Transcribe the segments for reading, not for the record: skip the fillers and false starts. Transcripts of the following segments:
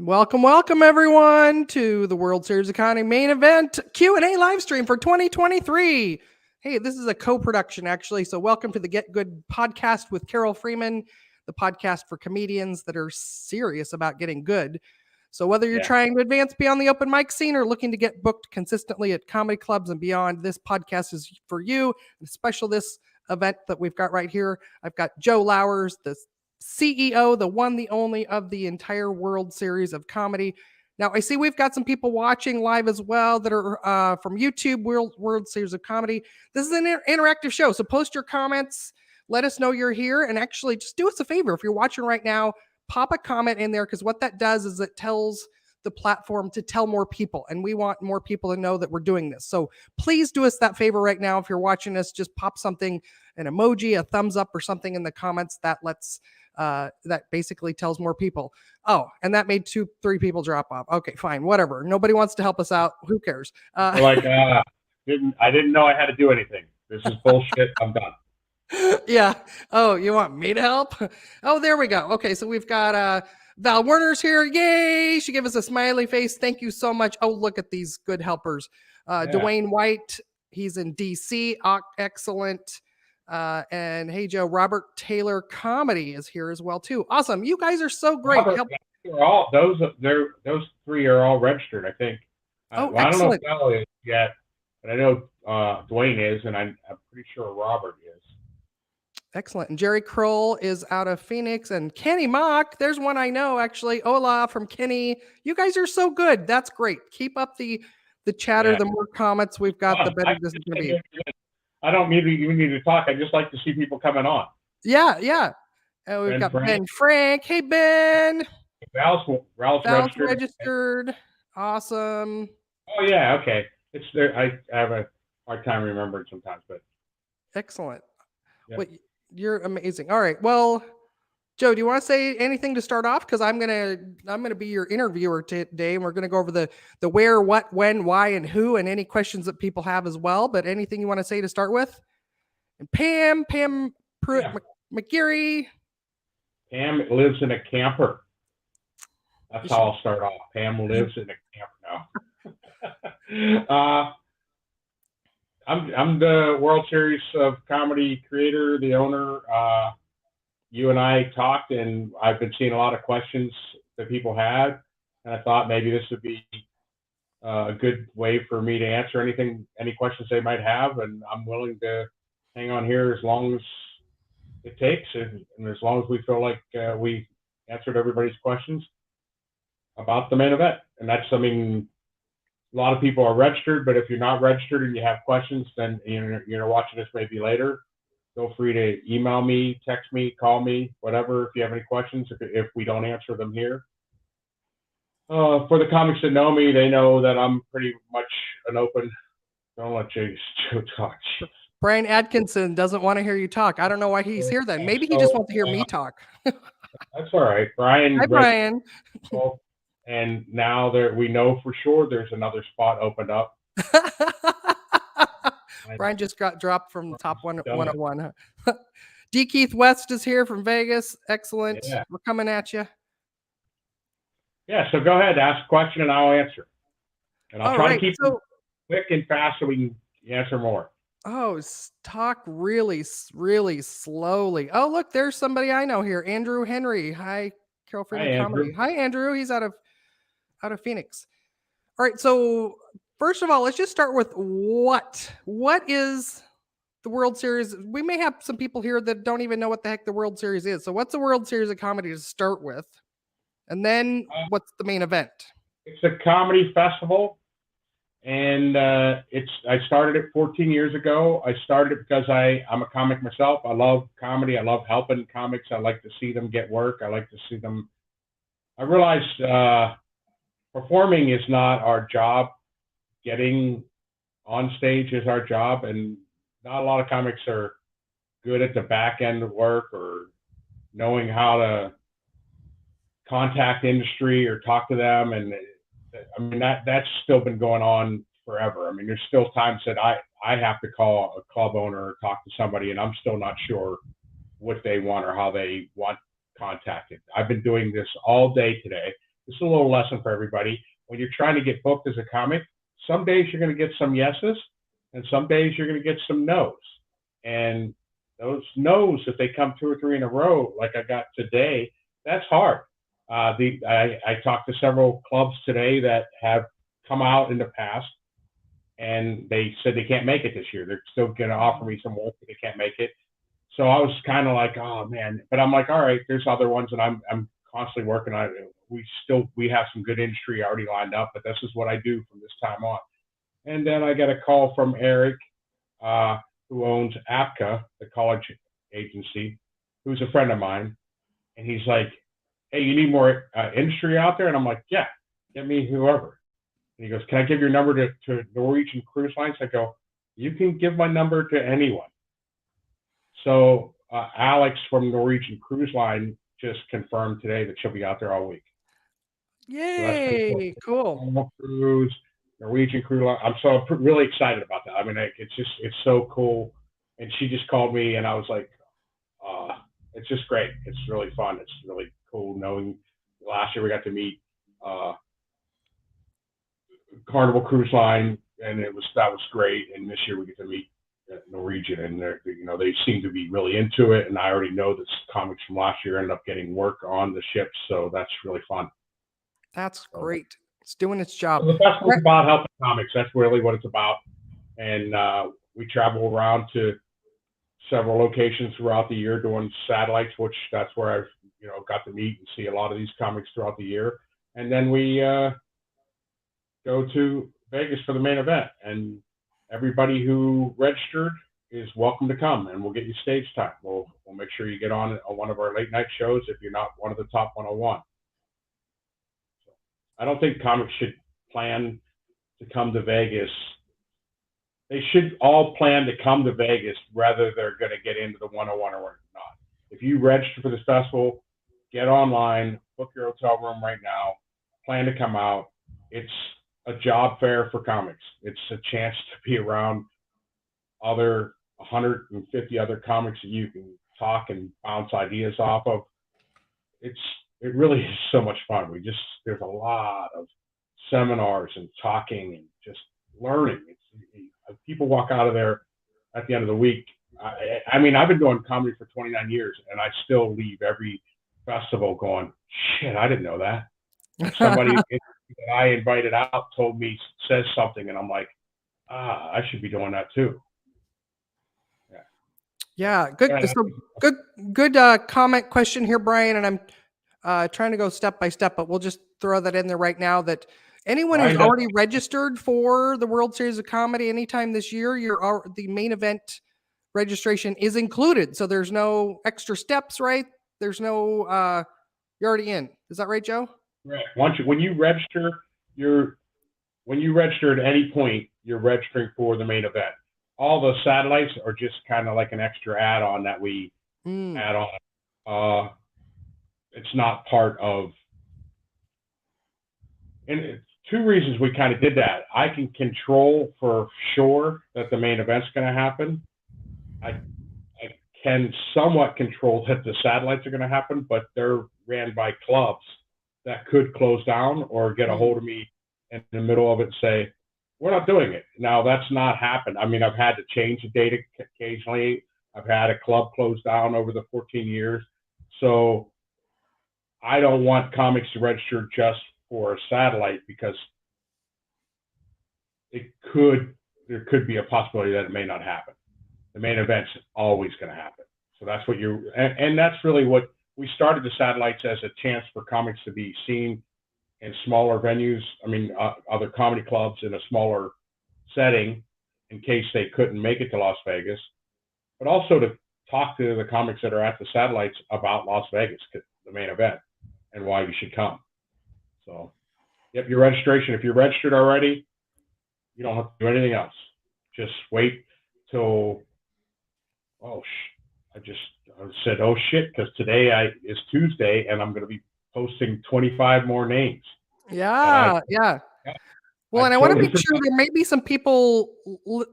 Welcome, welcome everyone to the World Series of Comedy main event Q&A live stream for 2023. Hey, this is a co-production actually, so welcome to the Get Good podcast with Carol Freeman, the podcast for comedians that are serious about getting good. So whether you're trying to advance beyond the open mic scene or looking to get booked consistently at comedy clubs and beyond, this podcast is for you. Especially this event that we've got right here. I've got Joe Lowers, the CEO, the one, the only of the entire World Series of Comedy. Now, I see we've got some people watching live as well that are from YouTube, World Series of Comedy. This is an interactive show, so post your comments. Let us know you're here, and actually just do us a favor. If you're watching right now, pop a comment in there, because what that does is it tells the platform to tell more people, and we want more people to know that we're doing this. So please do us that favor right now. If you're watching us, just pop something, an emoji, a thumbs up, or something in the comments that lets that basically tells more people. Oh, and that made 2-3 people drop off. Okay, fine, whatever. Nobody wants to help us out. Who cares? I didn't know I had to do anything. This is bullshit. I'm done. Yeah. Oh, you want me to help? Oh, there we go. Okay, so we've got Val Werner's here. Yay! She gave us a smiley face. Thank you so much. Oh, look at these good helpers. Dwayne White, he's in DC. Excellent. And hey, Joe, Robert Taylor Comedy is here as well too. Awesome. You guys are so great. Those three are all registered, I think. Oh, I don't know if excellent. Bell is yet, but I know Dwayne is, and I'm pretty sure Robert is. Excellent. And Jerry Kroll is out of Phoenix, and Kenny Mock. There's one I know actually. Ola from Kenny. You guys are so good. That's great. Keep up the chatter. The more comments we've got, the better this is going to be. I don't even need to talk. I just like to see people coming on. Yeah, yeah. We've got Ben Frank. Hey, Ben. Ralph's registered. Awesome. Oh yeah, okay. It's there. I have a hard time remembering sometimes, but excellent. Yeah. Wait, you're amazing. All right. Well, Joe, do you want to say anything to start off? Because I'm gonna be your interviewer today, and we're gonna go over the where, what, when, why, and who, and any questions that people have as well. But anything you want to say to start with? And Pam McGeary. Pam lives in a camper. That's how I'll start off. Pam lives in a camper now. I'm the World Series of Comedy creator, the owner. You and I talked, and I've been seeing a lot of questions that people had, and I thought maybe this would be a good way for me to answer any questions they might have, and I'm willing to hang on here as long as it takes, and as long as we feel like we answered everybody's questions about the main event. And that's, I mean, a lot of people are registered, but if you're not registered and you have questions, then you're watching this maybe later, feel free to email me, text me, call me, whatever, if you have any questions, if we don't answer them here. For the comics that know me, they know that I'm pretty much an open, don't let Joe talk. Brian Atkinson doesn't want to hear you talk. I don't know why he's here then. Maybe he just wants to hear me talk. That's all right. Brian. Hi, Brian. And now we know for sure there's another spot opened up. Brian just got dropped from the top 101. D. Keith West is here from Vegas. Excellent. Yeah. We're coming at you. Yeah, so go ahead, ask a question and I'll answer. And I'll try to keep it quick and fast so we can answer more. Oh, talk really, really slowly. Oh, look, there's somebody I know here. Andrew Henry. Hi, Carol Freeman Comedy. Hi, Andrew. He's out of Phoenix. All right, so first of all, let's just start with what is the World Series? We may have some people here that don't even know what the heck the World Series is. So what's the World Series of Comedy to start with? And then what's the main event? It's a comedy festival. And I started it 14 years ago. I started it because I'm a comic myself. I love comedy. I love helping comics. I like to see them get work. I like to see them. I realized performing is not our job. Getting on stage is our job. And not a lot of comics are good at the back end of work or knowing how to contact industry or talk to them. And I mean, that's still been going on forever. I mean, there's still times that I have to call a club owner or talk to somebody, and I'm still not sure what they want or how they want contacted. I've been doing this all day today. this is a little lesson for everybody. When you're trying to get booked as a comic, some days you're going to get some yeses, and some days you're going to get some no's. And those no's, if they come 2 or 3 in a row, like I got today, that's hard. I talked to several clubs today that have come out in the past, and they said they can't make it this year. They're still going to offer me some work, but they can't make it. So I was kind of like, oh man, but I'm like, all right, there's other ones, and I'm constantly working on it. We have some good industry already lined up, but this is what I do from this time on. And then I got a call from Eric, who owns APCA, the college agency, who's a friend of mine, and he's like, hey, you need more industry out there? And I'm like, yeah, get me whoever. And he goes, can I give your number to Norwegian Cruise Lines? I go, you can give my number to anyone. So Alex from Norwegian Cruise Line just confirmed today that she'll be out there all week. Yay, so cool. Cruise, Norwegian Cruise Line. I'm so really excited about that. I mean, it's so cool. And she just called me, and I was like, it's just great. It's really fun. It's really cool knowing last year we got to meet Carnival Cruise Line, and that was great. And this year we get to meet Norwegian, and they seem to be really into it. And I already know that comics from last year ended up getting work on the ships, so that's really fun. That's great. It's doing its job. So the festival's about helping comics. That's really what it's about. And we travel around to several locations throughout the year doing satellites, which that's where I've got to meet and see a lot of these comics throughout the year. And then we go to Vegas for the main event, and everybody who registered is welcome to come, and we'll get you stage time. We'll make sure you get on one of our late night shows if you're not one of the top 101. So I don't think comics should plan to come to Vegas. They should all plan to come to Vegas, whether they're going to get into the 101 or not. If you register for this festival, get online, book your hotel room right now, plan to come out. It's a job fair for comics. It's a chance to be around other 150 other comics that you can talk and bounce ideas off of. It really is so much fun. There's a lot of seminars and talking and just learning. People walk out of there at the end of the week. I mean, I've been doing comedy for 29 years, and I still leave every festival going, shit, I didn't know that. Somebody that I invited out says something, and I'm like, I should be doing that too. Yeah, good. So good comment question here, Brian. And I'm trying to go step by step, but we'll just throw that in there right now. That anyone who's already registered for the World Series of Comedy anytime this year, the main event registration is included. So there's no extra steps, right? There's no you're already in. Is that right, Joe? Right. When you register at any point, you're registering for the main event. All the satellites are just kind of like an extra add-on that we add on. It's not part of. And it's 2 reasons we kind of did that. I can control for sure that the main event's going to happen. I can somewhat control that the satellites are going to happen, but they're ran by clubs that could close down or get a hold of me in the middle of it and say, we're not doing it. Now, that's not happened. I mean, I've had to change the date occasionally. I've had a club close down over the 14 years. So I don't want comics to register just for a satellite, because there could be a possibility that it may not happen. The main event's always going to happen. So that's what and that's really what we started the satellites as, a chance for comics to be seen in smaller venues. I mean, other comedy clubs in a smaller setting in case they couldn't make it to Las Vegas, but also to talk to the comics that are at the satellites about Las Vegas, the main event, and why you should come. So, yep, your registration. If you're registered already, you don't have to do anything else. Just wait till, I said, oh shit, because today is Tuesday, and I'm going to be posting 25 more names. Yeah. Well, and I want to make sure there may be some people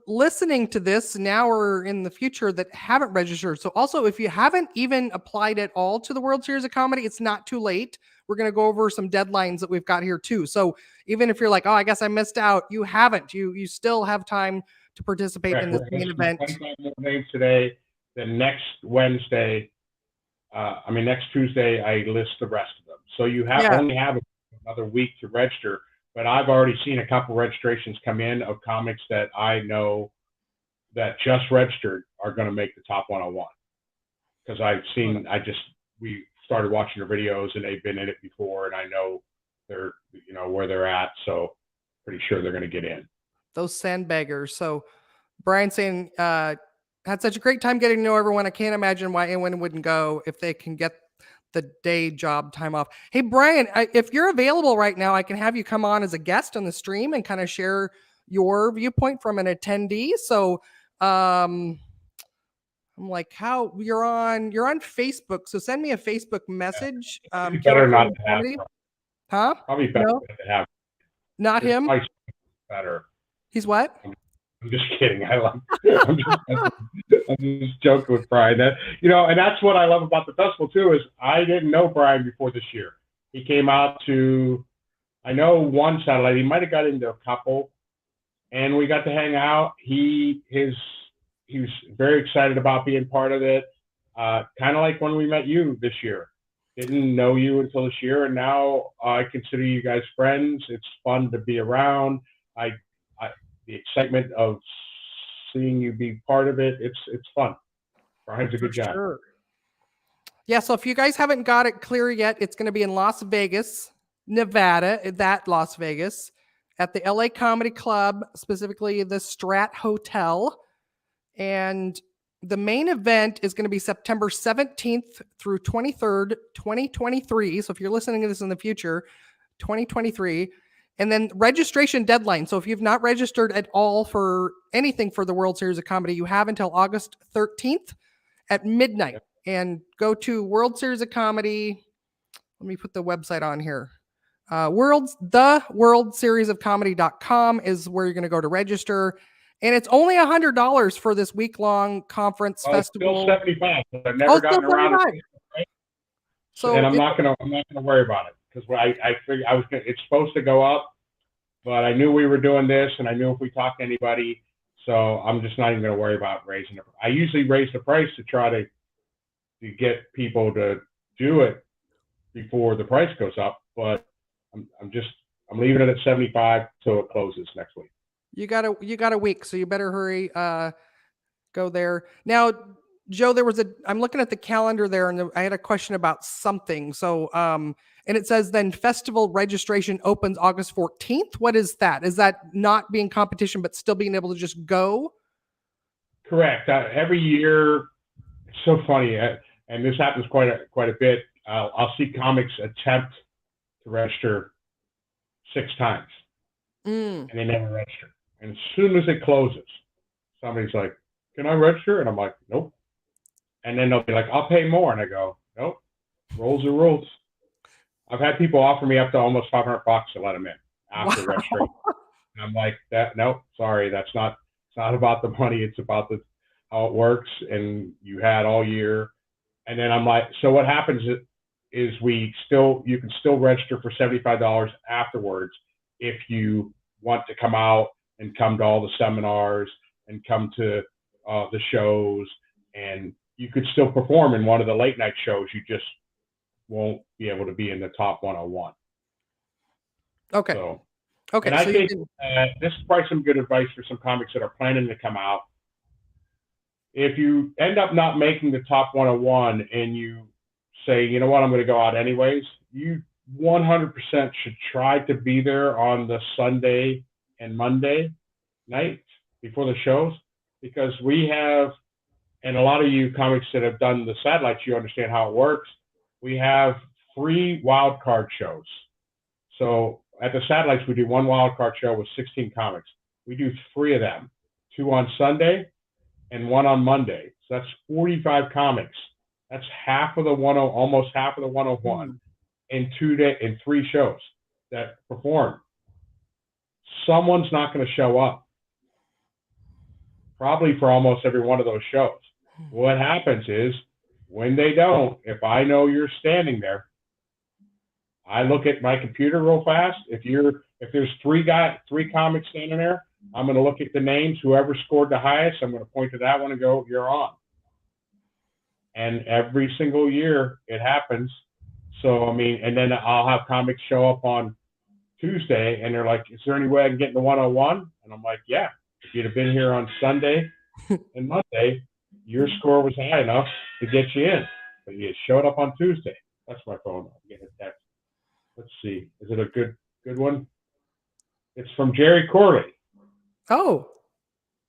listening to this now or in the future that haven't registered. So also, if you haven't even applied at all to the World Series of Comedy, it's not too late. We're going to go over some deadlines that we've got here too. So even if you're like, oh, I guess I missed out, you haven't. You still have time to participate in this main event. 25 more names today. Then next Wednesday, next Tuesday, I list the rest of them. So you only have another week to register. But I've already seen a couple registrations come in of comics that I know that just registered are going to make the top 101. Because we started watching their videos and they've been in it before, and I know they're, where they're at. So pretty sure they're going to get in. Those sandbaggers. So Brian saying, had such a great time getting to know everyone. I can't imagine why anyone wouldn't go if they can get the day job time off. Hey, Brian, if you're available right now, I can have you come on as a guest on the stream and kind of share your viewpoint from an attendee. So I'm like, how you're on Facebook. So send me a Facebook message. Better not to have. Huh? Probably better to have. Not him? Better. He's what? I'm just kidding. I'm just joking with Brian. And that's what I love about the festival too, is I didn't know Brian before this year. He came out to, I know one satellite, he might have got into a couple, and we got to hang out. He was very excited about being part of it. Kind of like when we met you this year. Didn't know you until this year, and now I consider you guys friends. It's fun to be around. The excitement of seeing you be part of it, it's fun. Brian's a good guy. Sure. Yeah, so if you guys haven't got it clear yet, it's going to be in Las Vegas, Nevada, Las Vegas, at the LA Comedy Club, specifically the Strat Hotel. And the main event is going to be September 17th through 23rd, 2023. So if you're listening to this in the future, 2023. And then registration deadline. So if you've not registered at all for anything for the World Series of Comedy, you have until August 13th at midnight. And go to World Series of Comedy. Let me put the website on here. WorldSeriesOfComedy.com is where you're going to go to register. And it's only $100 for this week-long conference festival. It's still $75. I've never gotten around to it. Right? So, and I'm not gonna worry about it. Because I figured it's supposed to go up, but I knew we were doing this, and I knew if we talked to anybody, so I'm just not even going to worry about raising it. I usually raise the price to try to get people to do it before the price goes up, but I'm leaving it at 75 till it closes next week. You got a week, so you better hurry. Go there now. Joe, I'm looking at the calendar there, and I had a question about something. So, and it says then festival registration opens August 14th. What is that? Is that not being competition, but still being able to just go? Correct. Every year, it's so funny, and this happens quite a bit. I'll see comics attempt to register 6 times, and they never register. And as soon as it closes, somebody's like, "Can I register?" And I'm like, "Nope." And then they'll be like, "I'll pay more." And I go, "Nope, rules are rules." I've had people offer me up to almost $500 to let them in after registering. And I'm like, nope, sorry, it's not about the money. It's about how it works. And you had all year. And then I'm like, so what happens is you can still register for $75 afterwards if you want to come out and come to all the seminars and come to the shows, and you could still perform in one of the late night shows. You just won't be able to be in the top 101. Okay. Okay. And I think this is probably some good advice for some comics that are planning to come out. If you end up not making the top 101 and you say, you know what, I'm going to go out anyways, you 100% should try to be there on the Sunday and Monday night before the shows, because we have, and a lot of you comics that have done the satellites, you understand how it works. We have 3 wild card shows. So at the satellites, we do 1 wild card show with 16 comics. We do 3 of them, 2 on Sunday and 1 on Monday. So that's 45 comics. That's almost half of the 101 in 3 shows that perform. someone's not going to show up. Probably for almost every one of those shows. What happens is when they don't, if I know you're standing there, I look at my computer real fast. If there's three comics standing there, I'm going to look at the names. Whoever scored the highest, I'm going to point to that one and go, "You're on." And every single year it happens. So I mean, and then I'll have comics show up on Tuesday, and they're like, "Is there any way I can get in the 101?" And I'm like, "Yeah. If you'd have been here on Sunday and Monday, your score was high enough to get you in, but you showed up on Tuesday." That's my phone. I'm getting a text. Let's see. Is it a good one? It's from Jerry Corley. Oh.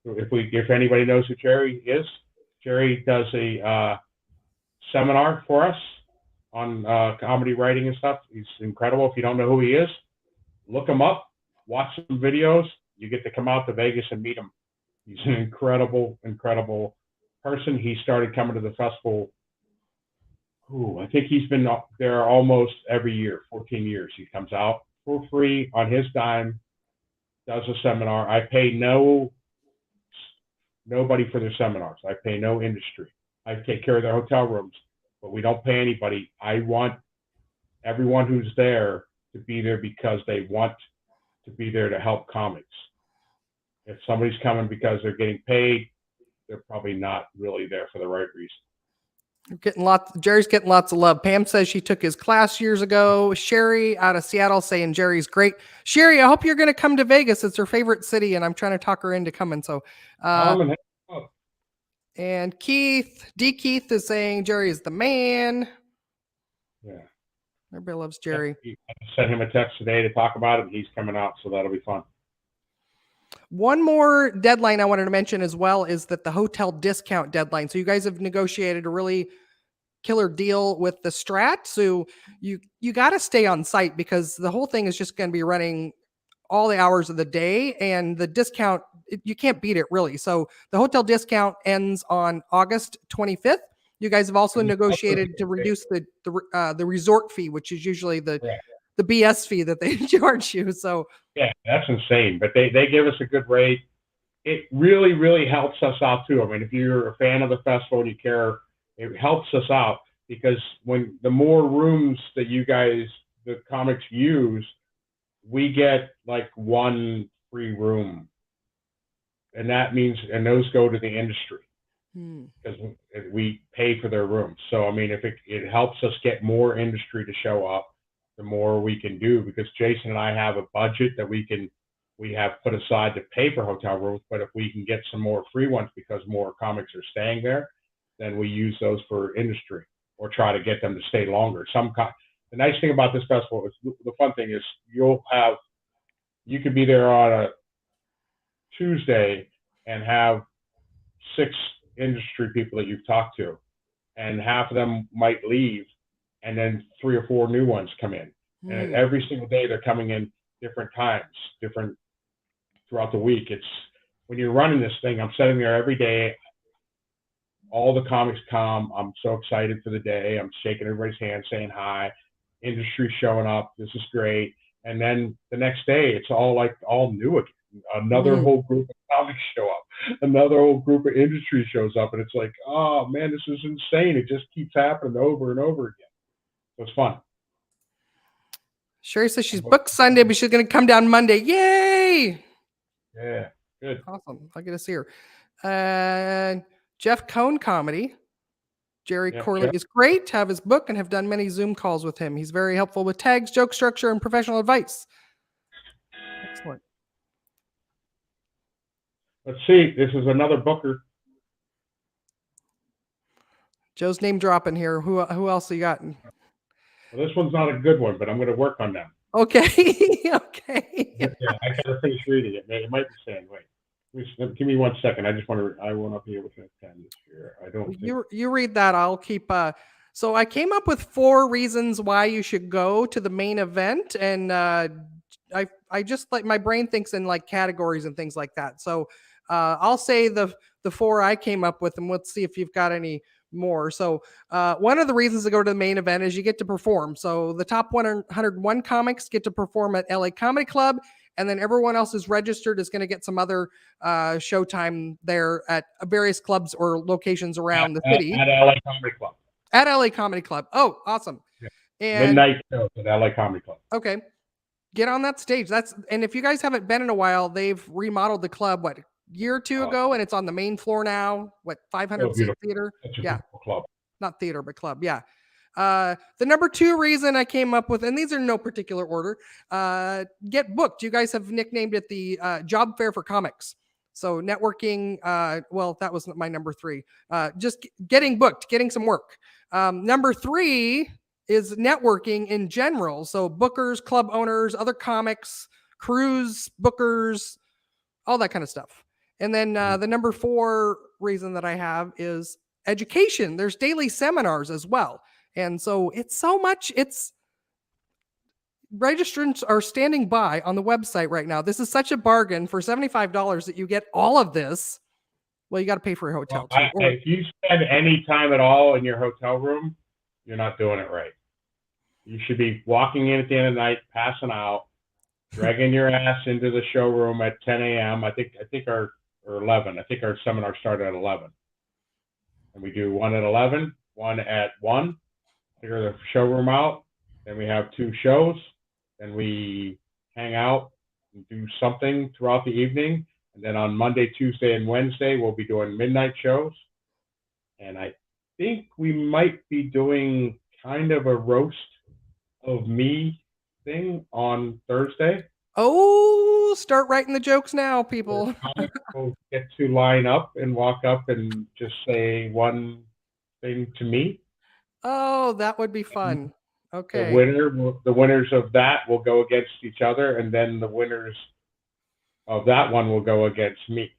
If anybody knows who Jerry is, Jerry does a seminar for us on comedy writing and stuff. He's incredible. If you don't know who he is, look him up, watch some videos. You get to come out to Vegas and meet him. He's an incredible, incredible person. He started coming to the festival. I think he's been there almost every year, 14 years. He comes out for free on his dime, does a seminar. I pay nobody for their seminars. I pay no industry. I take care of their hotel rooms, but we don't pay anybody. I want everyone who's there to be there because they want to be there to help comics. If somebody's coming because they're getting paid, they're probably not really there for the right reason. Jerry's getting lots of love. Pam says she took his class years ago. Sherry out of Seattle saying Jerry's great. Sherry, I hope you're going to come to Vegas. It's her favorite city, and I'm trying to talk her into coming. So, and Keith is saying Jerry is the man. Yeah, everybody loves Jerry. I sent him a text today to talk about it. He's coming out, so that'll be fun. One more deadline I wanted to mention as well is that the hotel discount deadline. So you guys have negotiated a really killer deal with the Strat. So you got to stay on site because the whole thing is just going to be running all the hours of the day, and the discount, you can't beat it really. So the hotel discount ends on August 25th. You guys have also negotiated to reduce the resort fee, which is usually the BS fee that they charge you. So yeah, that's insane. But they give us a good rate. It really, really helps us out too. I mean, if you're a fan of the festival and you care, it helps us out because when the more rooms that you guys, the comics use, we get like one free room. And that means, and those go to the industry because we pay for their rooms. So, I mean, if it helps us get more industry to show up, the more we can do, because Jason and I have a budget that we have put aside to pay for hotel rooms. But if we can get some more free ones because more comics are staying there, then we use those for industry or try to get them to stay longer. The nice thing about this festival is the fun thing is you could be there on a Tuesday and have 6 industry people that you've talked to, and half of them might leave, and then 3 or 4 new ones come in. And every single day they're coming in different times, different throughout the week. It's when you're running this thing, I'm sitting there every day. All the comics come. I'm so excited for the day. I'm shaking everybody's hand, saying hi. Industry showing up. This is great. And then the next day, it's all new again. Another whole group of comics show up. Another whole group of industry shows up. And it's like, oh, man, this is insane. It just keeps happening over and over again. So it's fun. Sherry says she's booked Sunday, but she's going to come down Monday. Yay! Yeah, good. Awesome. I'll get to see her. Jeff Cohn comedy. Jerry Corley is great. Have his book and have done many Zoom calls with him. He's very helpful with tags, joke structure, and professional advice. Excellent. Let's see. This is another booker. Joe's name dropping here. Who else you got? Well, this one's not a good one, but I'm going to work on them. Okay. Okay. Yeah, I got to finish reading it. It might be saying, wait. Give me 1 second. I want to be able to attend this year. I don't. You read that. I'll keep. So I came up with 4 reasons why you should go to the main event, and I just like my brain thinks in like categories and things like that. So I'll say the 4 I came up with, and let's see if you've got any more. So one of the reasons to go to the main event is you get to perform. So the top 101 comics get to perform at LA Comedy Club, and then everyone else who's registered is going to get some other showtime there at various clubs or locations around the city. At LA Comedy Club. At LA Comedy Club. Oh, awesome. Yeah. And midnight shows at LA Comedy Club. Okay. Get on that stage. And if you guys haven't been in a while, they've remodeled the club, what, a year or two ago, and it's on the main floor now. What, 500 seat theater? Yeah. Club. Not theater, but club. Yeah. The number 2 reason I came up with, and these are no particular order, get booked. You guys have nicknamed it the job fair for comics. So networking, well, that was my number 3. Just getting booked, getting some work. Number 3 is networking in general. So bookers, club owners, other comics, crews, bookers, all that kind of stuff. And then the number 4 reason that I have is education. There's daily seminars as well. And so it's so much, registrants are standing by on the website right now. This is such a bargain for $75 that you get all of this. Well, you got to pay for your hotel. Well, if you spend any time at all in your hotel room, you're not doing it right. You should be walking in at the end of the night, passing out, dragging your ass into the showroom at 10 a.m. I think or 11. I think our seminar started at 11. And we do one at 11, one at 1. Figure the showroom out. Then we have 2 shows. Then we hang out and do something throughout the evening. And then on Monday, Tuesday, and Wednesday, we'll be doing midnight shows. And I think we might be doing kind of a roast of me thing on Thursday. Oh, start writing the jokes now, people. We'll get to line up and walk up and just say one thing to me. Oh, that would be fun. Okay. The winners of that will go against each other, and then the winners of that one will go against me.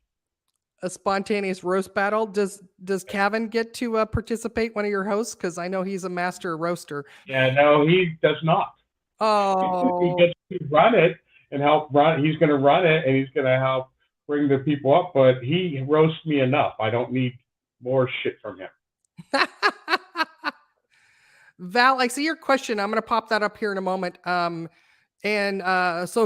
A spontaneous roast battle. Does Kevin get to participate, one of your hosts? Because I know he's a master roaster. Yeah, no, he does not. Oh. He gets to run it and help run. He's going to run it, and he's going to help bring the people up, but he roasts me enough. I don't need more shit from him. Val, I see your question. I'm going to pop that up here in a moment. So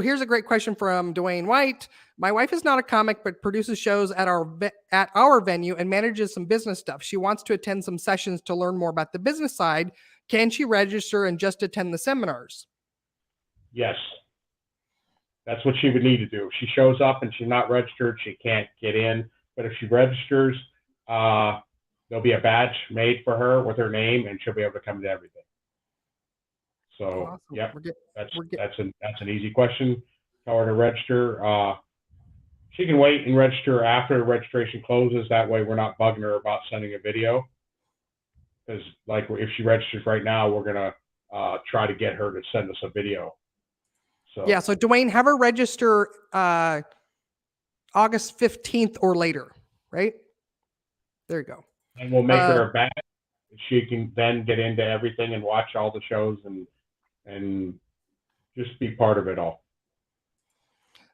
here's a great question from Dwayne White. My wife is not a comic, but produces shows at our venue and manages some business stuff. She wants to attend some sessions to learn more about the business side. Can she register and just attend the seminars? Yes. That's what she would need to do. If she shows up and she's not registered, she can't get in. But if she registers, there'll be a badge made for her with her name, and she'll be able to come to everything. So, awesome. Yeah, that's an easy question. Tell her to register. She can wait and register after the registration closes. That way, we're not bugging her about sending a video. Because, like, if she registers right now, we're gonna try to get her to send us a video. So yeah. So Dwayne, have her register August 15th or later. Right there, you go. And we'll make her a badge. She can then get into everything and watch all the shows and just be part of it all.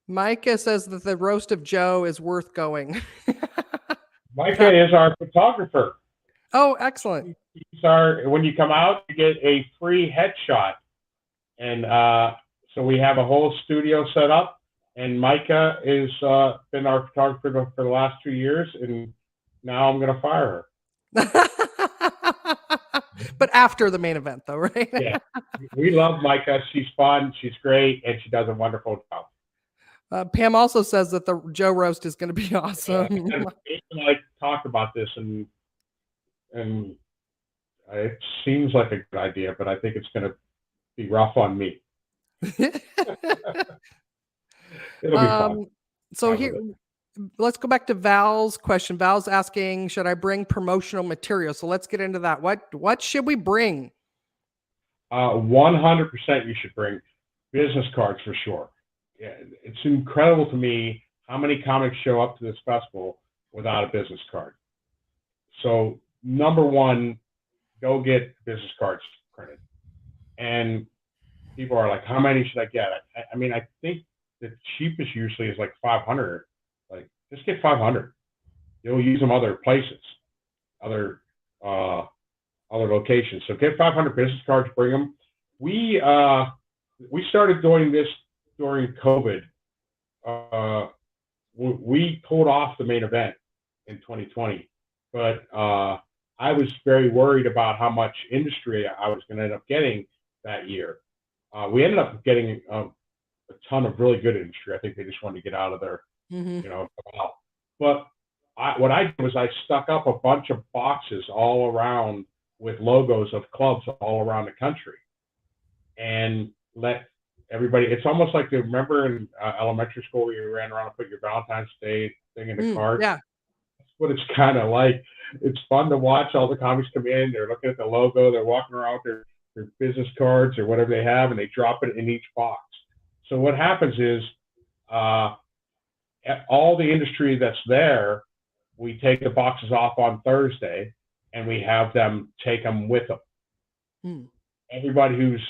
Micah says that the roast of Joe is worth going. Micah is our photographer. Oh, excellent. When you come out, you get a free headshot. And so we have a whole studio set up. And Micah is been our photographer for the last 2 years. And now I'm going to fire her. But after the main event, though, right? Yeah. We love Micah. She's fun. She's great. And she does a wonderful job. Pam also says that the Joe roast is going to be awesome. Yeah, and I talked about this, and it seems like a good idea, but I think it's going to be rough on me. It'll be fun. So here, let's go back to Val's question. Val's asking, should I bring promotional material? So let's get into that. What should we bring? 100% you should bring business cards for sure. Yeah, it's incredible to me how many comics show up to this festival without a business card. So number one, go get business cards printed. And people are like, how many should I get? I mean, I think the cheapest usually is like 500. Like, just get 500. You'll use them other places, other locations. So get 500 business cards, bring them. We started doing this during COVID, we pulled off the main event in 2020, but I was very worried about how much industry I was going to end up getting that year. We ended up getting a ton of really good industry. I think they just wanted to get out of there, But what I did was I stuck up a bunch of boxes all around with logos of clubs all around the country, and let everybody. It's almost like remember in elementary school where you ran around and put your Valentine's Day thing in the card. Yeah, that's what it's kind of like. It's fun to watch all the comics come in. They're looking at the logo. They're walking around with their business cards or whatever they have, and they drop it in each box. So what happens is, all the industry that's there, we take the boxes off on Thursday, and we have them take them with them. Everybody who's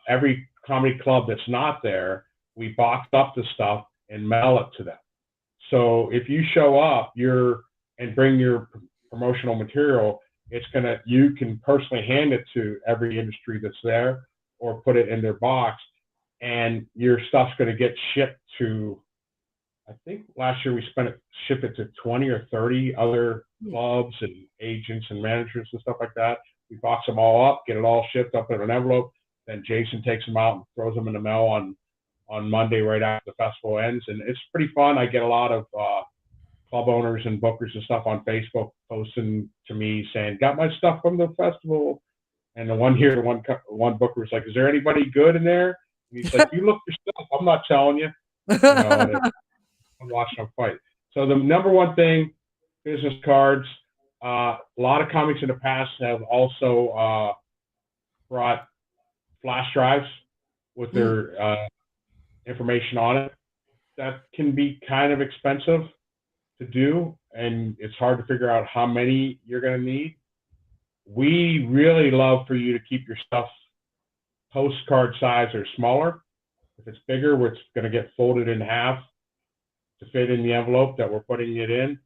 every comedy club that's not there, we box up the stuff and mail it to them. So if you show up, and bring your promotional material, you can personally hand it to every industry that's there, or put it in their box, and your stuff's going to get shipped to. I think last year we shipped it to 20 or 30 other clubs and agents and managers and stuff like that. We box them all up, get it all shipped up in an envelope. Then Jason takes them out and throws them in the mail on Monday right after the festival ends. And it's pretty fun. I get a lot of club owners and bookers and stuff on Facebook posting to me saying, got my stuff from the festival. And the one booker was like, is there anybody good in there? And he's like, you look yourself. I'm not telling you. I'm watching them fight. So the number one thing, business cards. A lot of comics in the past have also brought flash drives with their information on it. That can be kind of expensive to do, and it's hard to figure out how many you're going to need. We really love for you to keep your stuff postcard size or smaller. If it's bigger, it's going to get folded in half to fit in the envelope that we're putting it in.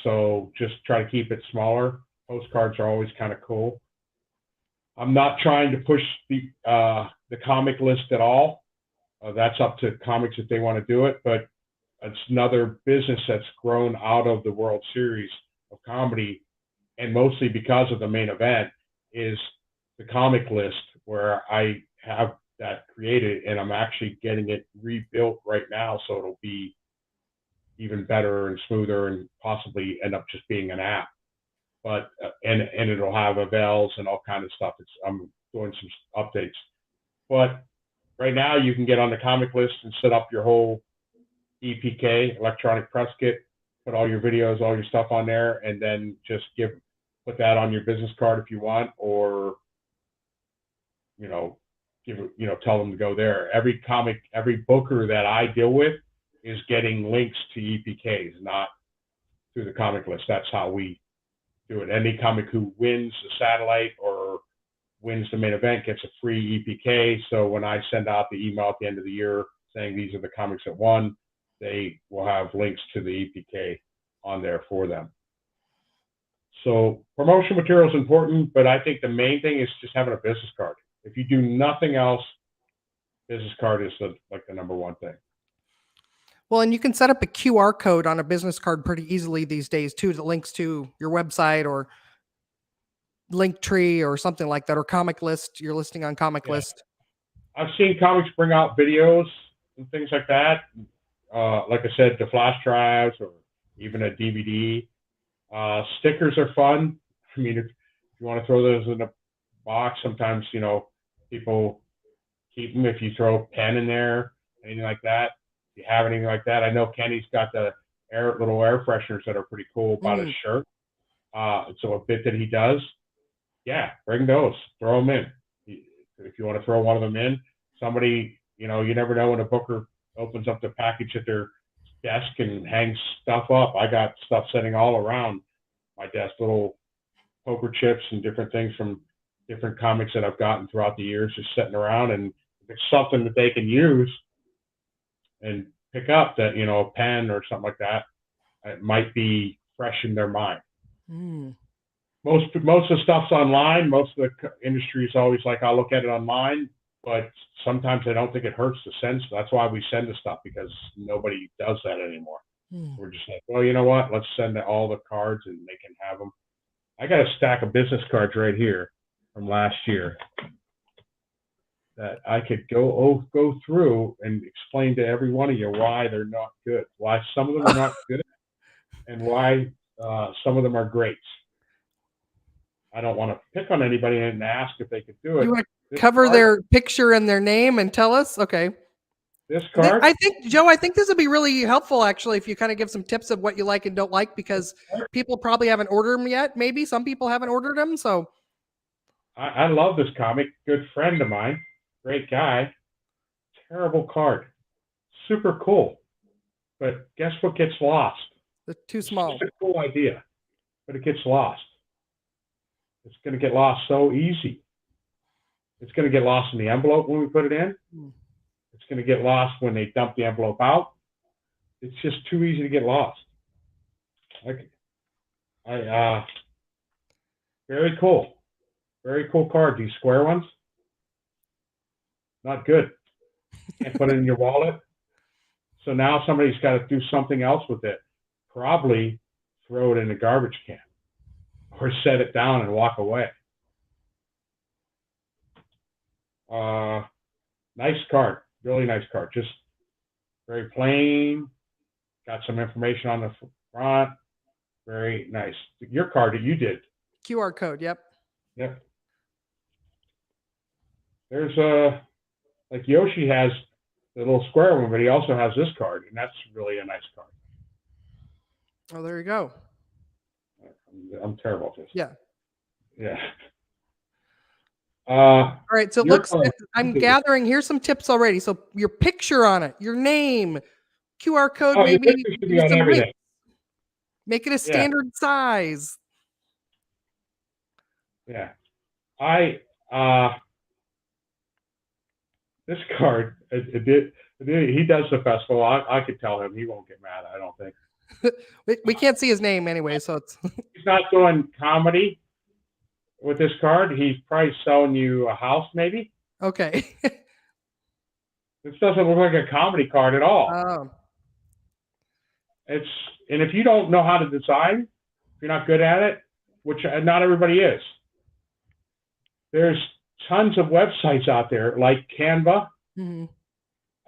So just try to keep it smaller. Postcards are always kind of cool. I'm not trying to push the comic list at all. That's up to comics if they want to do it, but it's another business that's grown out of the World Series of Comedy, and mostly because of the main event, is the comic list, where I have that created, and I'm actually getting it rebuilt right now, so it'll be even better and smoother, and possibly end up just being an app. But and it'll have evals and all kind of stuff. I'm doing some updates, but right now you can get on the comic list and set up your whole EPK, electronic press kit, put all your videos, all your stuff on there, and then just put that on your business card if you want, or tell them to go there. Every booker that I deal with is getting links to EPKs, not through the comic list. That's how we do it. Any comic who wins the satellite or wins the main event gets a free EPK. So when I send out the email at the end of the year saying these are the comics that won, they will have links to the EPK on there for them. So promotion material is important, but I think the main thing is just having a business card. If you do nothing else, business card is the number one thing. Well, and you can set up a QR code on a business card pretty easily these days too, that links to your website or Linktree or something like that, or Comic List. You're listing on Comic List. I've seen comics bring out videos and things like that. Like I said, the flash drives or even a DVD. Stickers are fun. I mean, if you want to throw those in a box, sometimes people keep them. If you throw a pen in there, anything like that. If you have anything like that, I know Kenny's got the little air fresheners that are pretty cool about his shirt. So a bit that he does, bring those, throw them in. If you want to throw one of them in, somebody, you never know when a booker opens up the package at their desk and hangs stuff up. I got stuff sitting all around my desk, little poker chips and different things from different comics that I've gotten throughout the years, just sitting around. And if it's something that they can use and pick up, that a pen or something like that, it might be fresh in their mind. Most of the stuff's online. Most of the industry is always like, I'll look at it online. but sometimes I don't think it hurts to send. That's why we send the stuff, because nobody does that anymore. We're just like, well, you know what? Let's send all the cards and they can have them. I got a stack of business cards right here from last year that I could go through and explain to every one of you why they're not good, why some of them are not good, and why some of them are great. I don't want to pick on anybody and ask if they could do it. You want to cover their picture and their name and tell us? Okay. This card? I think, Joe, I think this would be really helpful, actually, if you kind of give some tips of what you like and don't like, because people probably haven't ordered them yet. Maybe some people haven't ordered them. So I love this comic. Good friend of mine. Great guy. Terrible card. Super cool. But guess what gets lost? They're too small. It's a cool idea, but it gets lost. It's going to get lost so easy. It's going to get lost in the envelope when we put it in. It's going to get lost when they dump the envelope out. It's just too easy to get lost. Very cool. Very cool card. These square ones, not good. Can't put it in your wallet. So now somebody's got to do something else with it. Probably throw it in a garbage can or set it down and walk away. Nice card. Really nice card. Just very plain. Got some information on the front. Very nice. Your card that you did. QR code. Yep. Yep. There's like Yoshi has the little square one, but he also has this card, and that's really a nice card. Oh, there you go. I'm terrible at this. Yeah. Yeah. All right. So I'm gathering. Here's some tips already. So your picture on it, your name, QR code, maybe. Make it a standard size. Yeah. This card, he does the festival. I could tell him. He won't get mad, I don't think. We can't see his name anyway, so it's. He's not doing comedy with this card. He's probably selling you a house, maybe. Okay. This doesn't look like a comedy card at all. Oh. And if you don't know how to design, if you're not good at it, which not everybody is, there's tons of websites out there like Canva. Mm-hmm.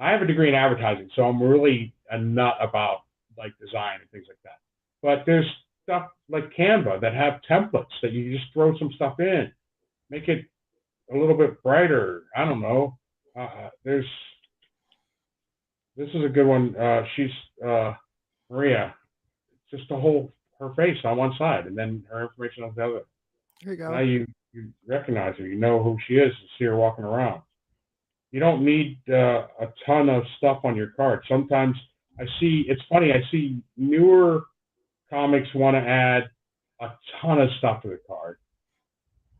I have a degree in advertising, so I'm really a nut about like design and things like that. But there's stuff like Canva that have templates that you just throw some stuff in, make it a little bit brighter. I don't know. This is a good one. She's Maria. Just her face on one side, and then her information on the other. Here you go. Now you recognize her. You know who she is. You see her walking around. You don't need a ton of stuff on your card. Sometimes it's funny, I see newer comics want to add a ton of stuff to the card.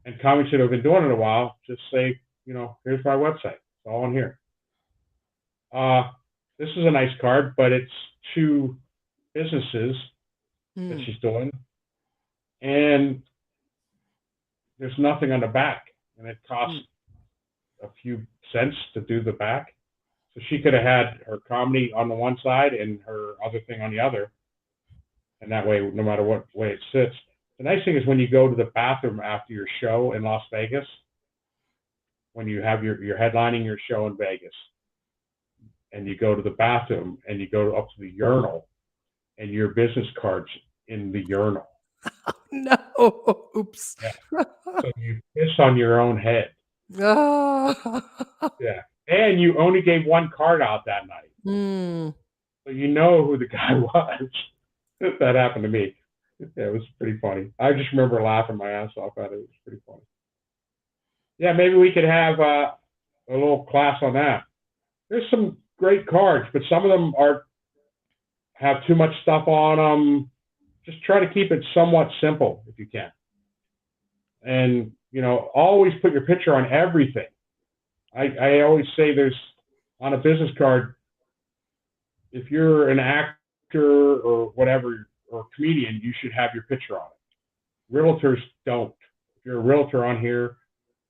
And comics that have been doing it a while just say, here's my website. It's all on here. This is a nice card, but it's 2 businesses that she's doing. And there's nothing on the back. And it costs a few cents to do the back. So she could have had her comedy on the one side and her other thing on the other. And that way, no matter what way it sits. The nice thing is when you go to the bathroom after your show in Las Vegas, when you have you're headlining your show in Vegas, and you go to the bathroom and you go up to the urinal, and your business card's in the urinal. No. Oops. Yeah. So you piss on your own head. Oh. Yeah. And you only gave one card out that night. So you know who the guy was. That happened to me. Yeah, it was pretty funny. I just remember laughing my ass off at it. It was pretty funny. Yeah, maybe we could have a little class on that. There's some great cards, but some of them have too much stuff on them. Just try to keep it somewhat simple if you can. And, always put your picture on everything. I always say on a business card, if you're an actor or whatever, or a comedian, you should have your picture on it. Realtors don't. If you're a realtor on here,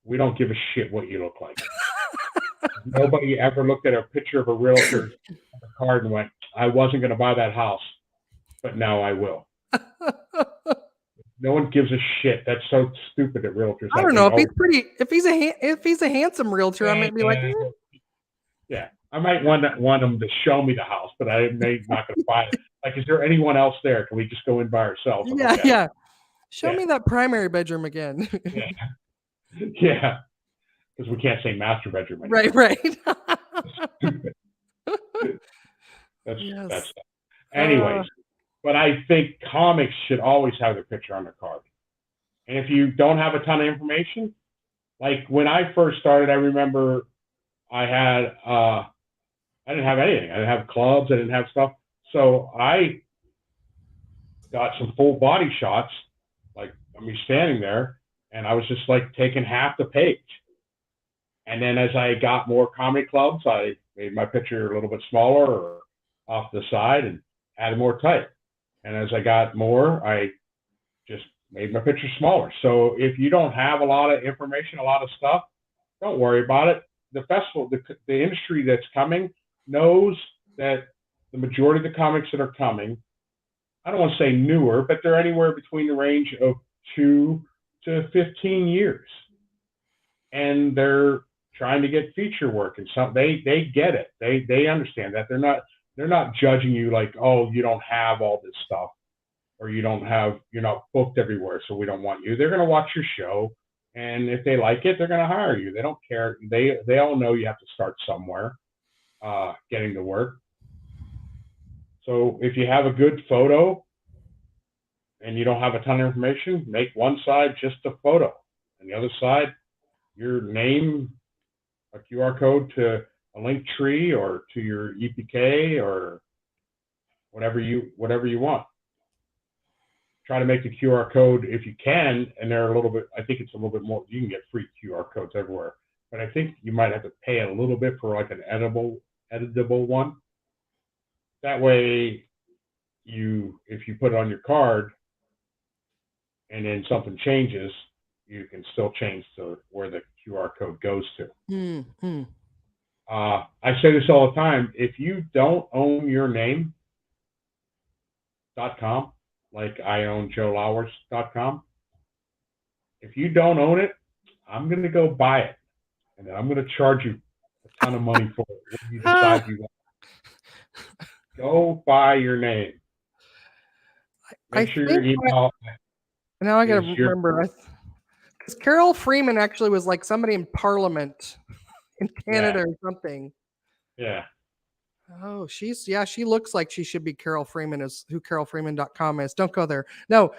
we don't give a shit what you look like. Nobody ever looked at a picture of a realtor on the card and went, I wasn't going to buy that house, but now I will. No one gives a shit. That's so stupid that realtors. I don't know if he's a handsome realtor. I might be like, yeah, I might want him to show me the house, but I'm not going to buy it. Like, is there anyone else there? Can we just go in by ourselves? Yeah. Show me that primary bedroom again. Yeah, because we can't say master bedroom anymore. Right. Stupid. Yes. That's anyways. But I think comics should always have their picture on their card. And if you don't have a ton of information, like when I first started, I remember I didn't have anything. I didn't have clubs. I didn't have stuff. So I got some full body shots, like me standing there, and I was just like taking half the page. And then as I got more comedy clubs, I made my picture a little bit smaller or off the side and added more type. And as I got more, I just made my picture smaller. So if you don't have a lot of information, a lot of stuff, don't worry about it. The festival, the industry that's coming knows that the majority of the comics that are coming, I don't want to say newer, but they're anywhere between the range of 2 to 15 years. And they're trying to get feature work, and some they get it. They understand that. They're not judging you like, oh, you don't have all this stuff, or you're not booked everywhere, so we don't want you. They're going to watch your show, and if they like it, they're going to hire you. They don't care. They all know you have to start somewhere, getting the work. So if you have a good photo and you don't have a ton of information, make one side just a photo, and the other side your name, a QR code to a link tree or to your EPK or whatever you want. Try to make the QR code if you can, and they're a little bit, I think it's a little bit more, you can get free QR codes everywhere, but I think you might have to pay a little bit for like an editable one. That way, if you put it on your card and then something changes, you can still change to where the QR code goes to. Mm-hmm. I say this all the time. If you don't own your name.com, like I own JoeLowers.com, if you don't own it, I'm going to go buy it. And then I'm going to charge you a ton of money for it when you decide you want. Go buy your name. Make sure your email. Now I got to remember. Because Carol Freeman actually was like somebody in Parliament in Canada or something. Yeah. Oh, she looks like she should be Carol Freeman, is who CarolFreeman.com is. Don't go there. No.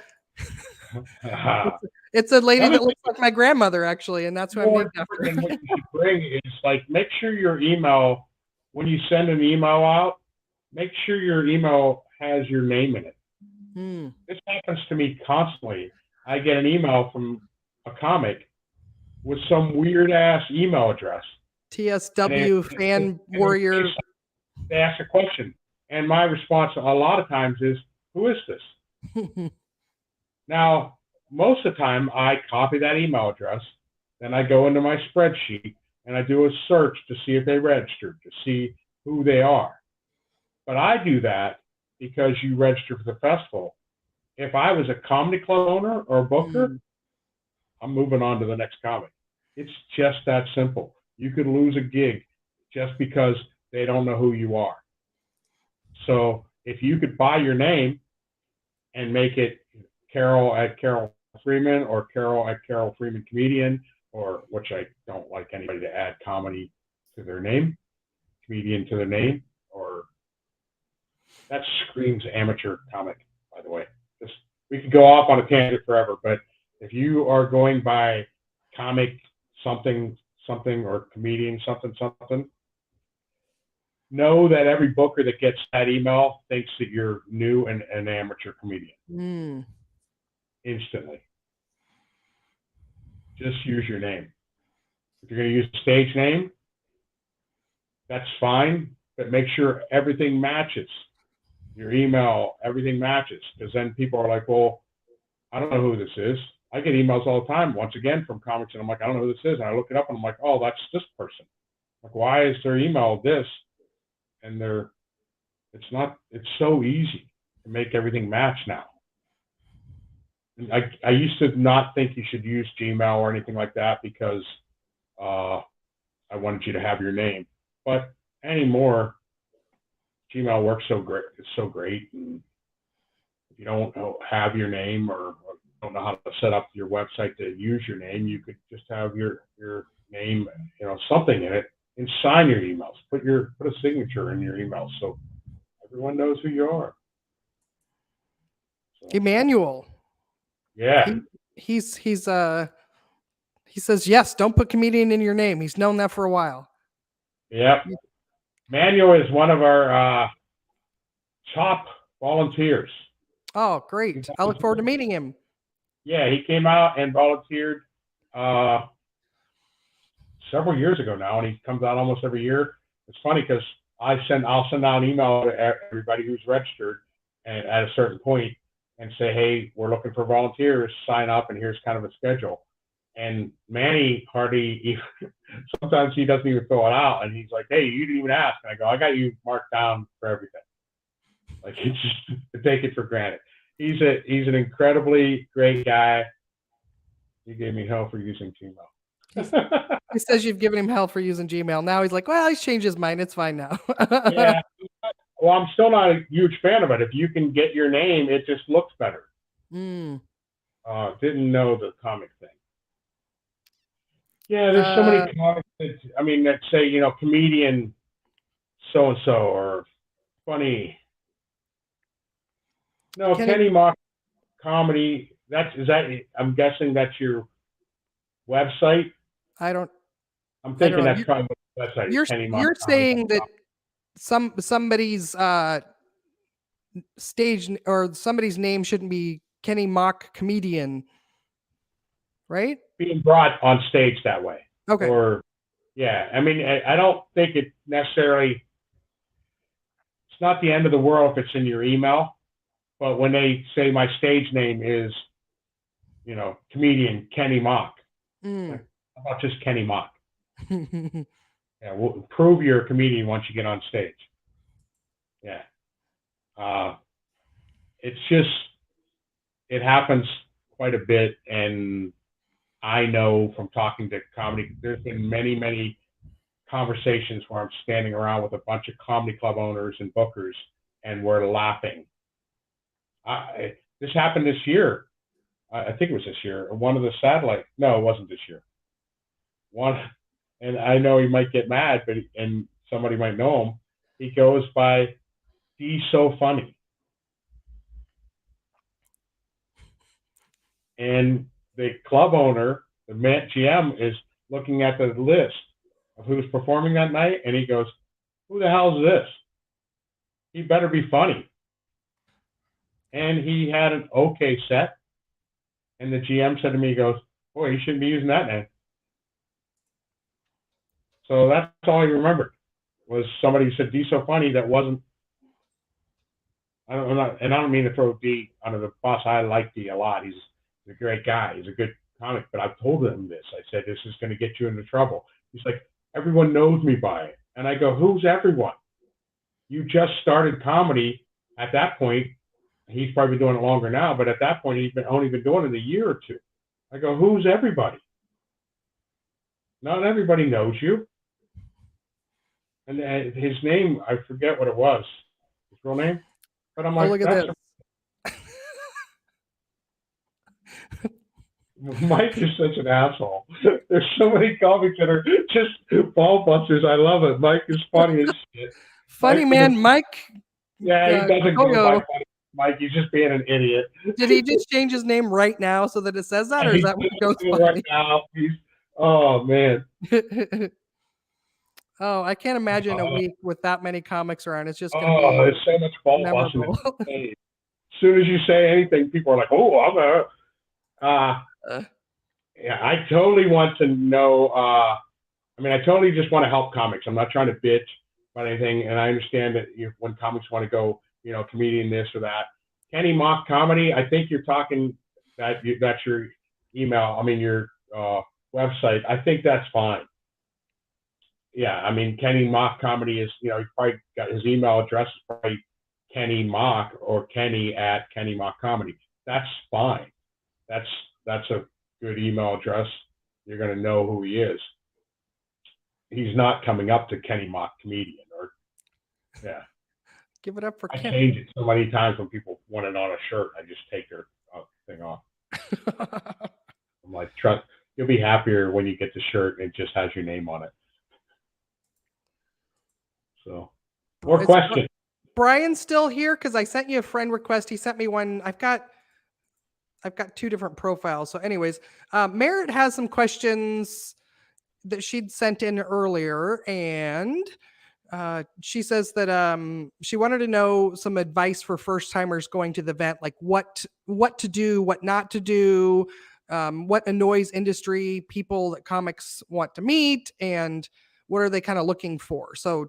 It's a lady that looks like my grandmother, actually, and that's who I'm named after. What you should bring is like, make sure your email, when you send an email out, make sure your email has your name in it. This happens to me constantly. I get an email from a comic with some weird ass email address. TSW fan warrior. They ask a question, and my response a lot of times is, "Who is this?" Now, most of the time, I copy that email address, then I go into my spreadsheet and I do a search to see if they registered, to see who they are. But I do that because you register for the festival. If I was a comedy club owner or a booker, I'm moving on to the next comic. It's just that simple. You could lose a gig just because they don't know who you are. So if you could buy your name and make it Carol at Carol Freeman or Carol at Carol Freeman Comedian, or which I don't like anybody to add comedy to their name, comedian to their name, or that screams amateur comic, by the way. We could go off on a tangent forever, but if you are going by comic something or comedian something, know that every booker that gets that email thinks that you're new and an amateur comedian. Instantly. Just use your name. If you're going to use a stage name, that's fine, but make sure everything matches. Your email, everything matches, because then people are like, well, I don't know who this is. I get emails all the time, once again, from comics, and I'm like, I don't know who this is, and I look it up, and I'm like, oh, that's this person. Like, why is their email this? And it's so easy to make everything match now. And I used to not think you should use Gmail or anything like that because I wanted you to have your name. But anymore, Gmail works so great. It's so great. And if you don't have your name or don't know how to set up your website to use your name, you could just have your name, something in it, and sign your emails. Put a signature in your email so everyone knows who you are. So, Emmanuel. yeah. He says, yes, don't put comedian in your name. He's known that for a while. Yep. Manuel is one of our top volunteers. Oh, great. I look forward to meeting him. Yeah, he came out and volunteered several years ago now, and he comes out almost every year. It's funny because I'll send out an email to everybody who's registered and at a certain point and say, hey, we're looking for volunteers, sign up, and here's kind of a schedule. And Manny hardly, sometimes he doesn't even fill it out, and he's like, hey, you didn't even ask. And I go, I got you marked down for everything. Like, it's just to take it for granted. He's an incredibly great guy. He gave me hell for using Gmail. He says you've given him hell for using Gmail. Now he's like, well, he's changed his mind. It's fine now. Yeah. Well, I'm still not a huge fan of it. If you can get your name, it just looks better. Mm. Didn't know the comic thing. Yeah, there's so many comics that say, comedian so-and-so or funny. No, Kenny Mock Comedy. I'm guessing that's your website. I'm thinking that's probably the website. You're saying that somebody's stage or somebody's name shouldn't be Kenny Mock Comedian, right? Being brought on stage that way. Okay. Or, yeah, I don't think it necessarily. It's not the end of the world if it's in your email. But when they say my stage name is, comedian Kenny Mock, how about just Kenny Mock? Yeah, we'll prove you're a comedian once you get on stage. Yeah. It's just, it happens quite a bit. And I know from talking to comedy, there's been many, many conversations where I'm standing around with a bunch of comedy club owners and bookers, and we're laughing. This happened this year. I think it was this year. One of the satellite. No, it wasn't this year. And I know he might get mad, and somebody might know him. He goes by "He's So Funny," and the club owner, the GM, is looking at the list of who's performing that night, and he goes, "Who the hell is this? He better be funny." And he had an okay set. And the GM said to me, he goes, boy, you shouldn't be using that name. So that's all he remembered was somebody who said, D's so funny. That wasn't, I don't mean to throw D under the bus. I like D a lot. He's a great guy. He's a good comic. But I've told him this. I said, this is going to get you into trouble. He's like, everyone knows me by it. And I go, who's everyone? You just started comedy at that point. He's probably doing it longer now, but at that point, he's only been doing it a year or two. I go, who's everybody? Not everybody knows you. And his name, I forget what it was, his real name. But I'm like, look at this. Mike is such an asshole. There's so many comics that are just ball busters. I love it. Mike is funny as shit. Funny man, Mike. Yeah, he doesn't go by funny. Mike, he's just being an idiot. Did he just change his name right now so that it says that, or is that what goes right now? Oh man. Oh, I can't imagine a week with that many comics around. It's just gonna be there's so much ball busting. As soon as you say anything, people are like, "Oh, I'm yeah." I totally want to know. I totally just want to help comics. I'm not trying to bitch about anything, and I understand that when comics want to go, comedian this or that. Kenny Mock Comedy, I think you're talking that's your email, your website. I think that's fine. yeah, I mean, Kenny Mock Comedy is, he probably got his email address is probably Kenny Mock or Kenny at Kenny Mock Comedy. That's fine. That's a good email address. You're going to know who he is. He's not coming up to Kenny Mock Comedian or, yeah. Give it up for I Ken. change it so many times when people want it on a shirt. I just take their thing off. I'm like, trust, you'll be happier when you get the shirt and it just has your name on it. So, more questions. Brian's still here because I sent you a friend request. He sent me one. I've got two different profiles. So, anyways, Merritt has some questions that she'd sent in earlier, and she says that she wanted to know some advice for first timers going to the event, like what to do, what not to do, what annoys industry people that comics want to meet, and what are they kind of looking for. So,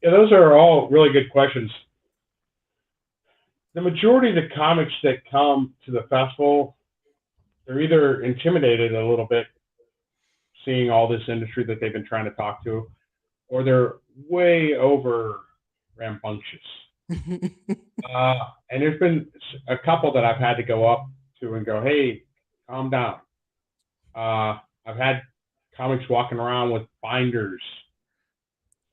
yeah, those are all really good questions. The majority of the comics that come to the festival, they're either intimidated a little bit seeing all this industry that they've been trying to talk to, or they're way over rambunctious. And there's been a couple that I've had to go up to and go, hey, calm down. I've had comics walking around with binders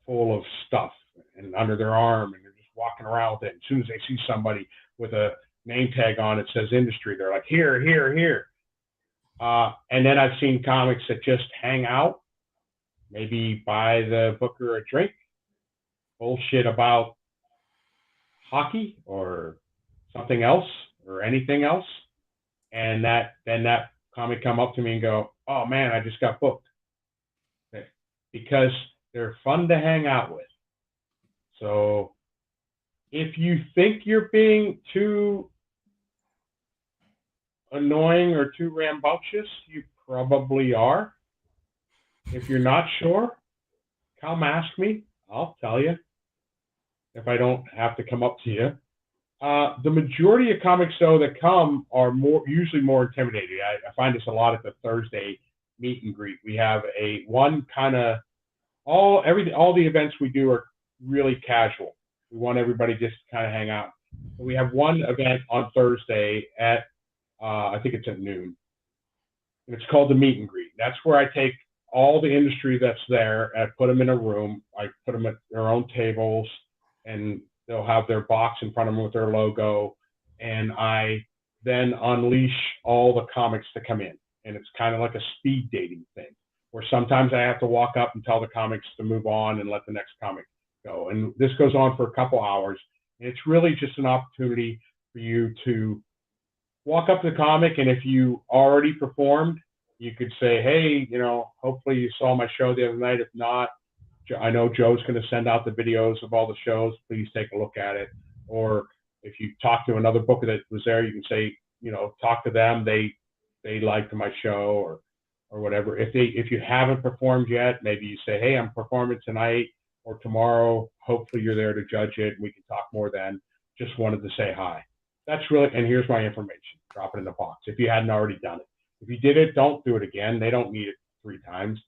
full of stuff and under their arm, and they're just walking around with it. As soon as they see somebody with a name tag on it says industry, they're like, here, here, here. And then I've seen comics that just hang out, maybe buy the booker a drink, bullshit about hockey or something else or anything else, and then that comic come up to me and go, oh man, I just got booked. Okay. Because they're fun to hang out with. So if you think you're being too annoying or too rambunctious, you probably are. If you're not sure, come ask me. I'll tell you if I don't have to come up to you. The majority of comics, though, that come are usually more intimidating. I find this a lot at the Thursday meet and greet. We have all the events we do are really casual. We want everybody just to kind of hang out. So we have one event on Thursday at I think it's at noon. And it's called the meet and greet. That's where I take all the industry that's there and I put them in a room. I put them at their own tables, and they'll have their box in front of them with their logo. And I then unleash all the comics to come in. And it's kind of like a speed dating thing, where sometimes I have to walk up and tell the comics to move on and let the next comic go. And this goes on for a couple hours. And it's really just an opportunity for you to walk up to the comic, and if you already performed, you could say, hey, hopefully you saw my show the other night. If not, I know Joe's going to send out the videos of all the shows. Please take a look at it. Or if you talk to another booker that was there, you can say, talk to them. They liked my show or whatever. If you haven't performed yet, maybe you say, hey, I'm performing tonight or tomorrow. Hopefully you're there to judge it, and we can talk more then. Just wanted to say hi. That's really, and here's my information. Drop it in the box if you hadn't already done it. If you did it, don't do it again. They don't need it 3 times.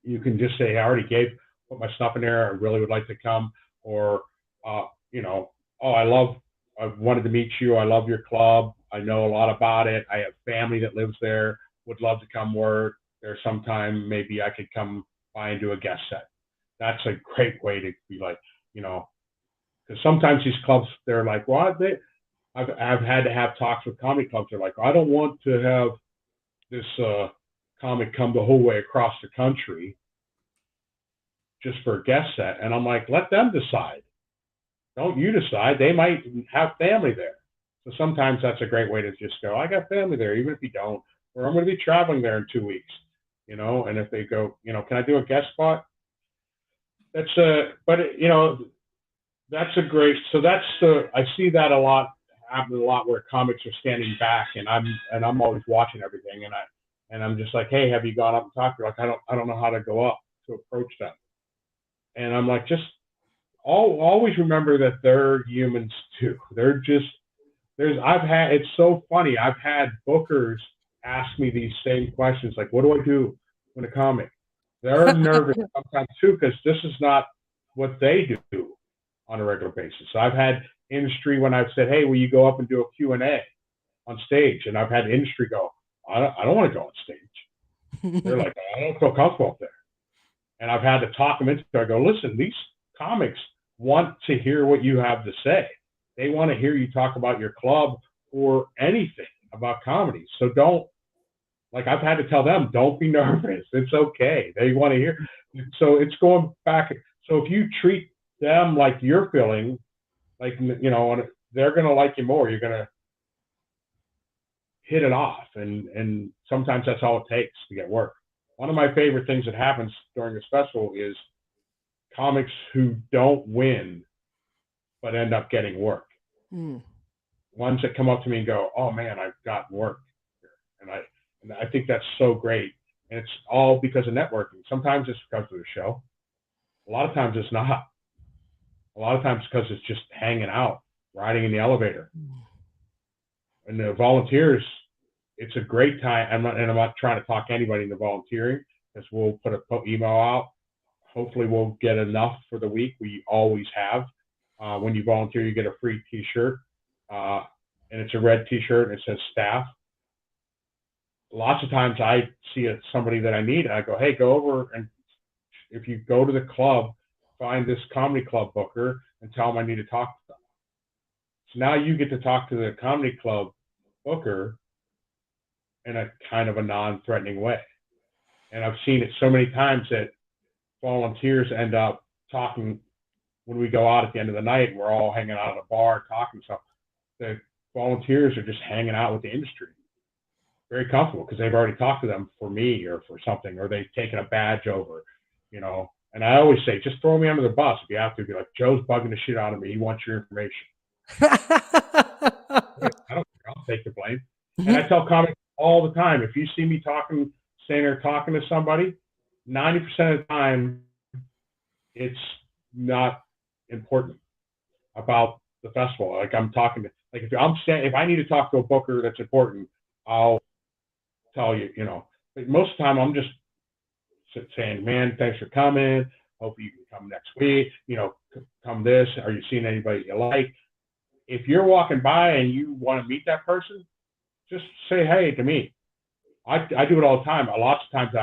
You can just say, I already put my stuff in there. I really would like to come. Or, I wanted to meet you. I love your club. I know a lot about it. I have family that lives there. Would love to come work there sometime. Maybe I could come by and do a guest set. That's a great way to be like, because sometimes these clubs, they're like, well, I've had to have talks with comic clubs. They're like, I don't want to have this comic come the whole way across the country just for a guest set. And I'm like, let them decide. Don't you decide. They might have family there. So sometimes that's a great way to just go, I got family there, even if you don't, or I'm going to be traveling there in 2 weeks, and if they go, can I do a guest spot? That's that's a great, I see that a lot, happen a lot where comics are standing back, and I'm always watching everything, and I'm just like, hey, have you gone up and talked to her? Like, I don't know how to go up to approach them. And I'm like, just always remember that they're humans too. It's so funny. I've had bookers ask me these same questions, like, what do I do when a comic? They're nervous sometimes too because this is not what they do on a regular basis. So I've had industry when I've said, "Hey, will you go up and do a Q&A on stage?" And I've had industry go, I don't want to go on stage. They're like, I don't feel comfortable up there. And I've had to talk them into it. I go, listen, these comics want to hear what you have to say. They want to hear you talk about your club or anything about comedy. So don't, like I've had to tell them, don't be nervous. It's okay. They want to hear. So it's going back. So if you treat them like you're feeling, like, you know, they're going to like you more. You're going to hit it off. And sometimes that's all it takes to get work. One of my favorite things that happens during this festival is comics who don't win but end up getting work. Ones that come up to me and go, "Oh man, I've gotten work," and I think that's so great. And it's all because of networking. Sometimes it's because of the show. A lot of times it's not. A lot of times because it's just hanging out, riding in the elevator. And the volunteers, it's a great time. I'm not trying to talk anybody into volunteering, because we'll put an email out. Hopefully we'll get enough for the week. We always have. When you volunteer, you get a free T-shirt. And it's a red T-shirt and it says staff. Lots of times I see somebody that I need and I go, "Hey, go over, and if you go to the club, find this comedy club booker and tell them I need to talk to them." So now you get to talk to the comedy club booker in a kind of a non-threatening way. And I've seen it so many times that volunteers end up talking when we go out at the end of the night and we're all hanging out at a bar talking stuff. The volunteers are just hanging out with the industry, very comfortable, because they've already talked to them for me or for something, or they've taken a badge over, you know. And I always say, just throw me under the bus if you have to. Be like, "Joe's bugging the shit out of me. He wants your information." I'll take the blame. And I tell comics all the time, if you see me standing there talking to somebody, 90% of the time, it's not important about the festival. Like I'm talking to, like if I need to talk to a booker that's important, I'll tell you, you know. But most of the time, I'm just saying, "Man, thanks for coming. Hope you can come next week. You know, come this. Are you seeing anybody you like?" If you're walking by and you want to meet that person, just say hey to me. I do it all the time. Lots of times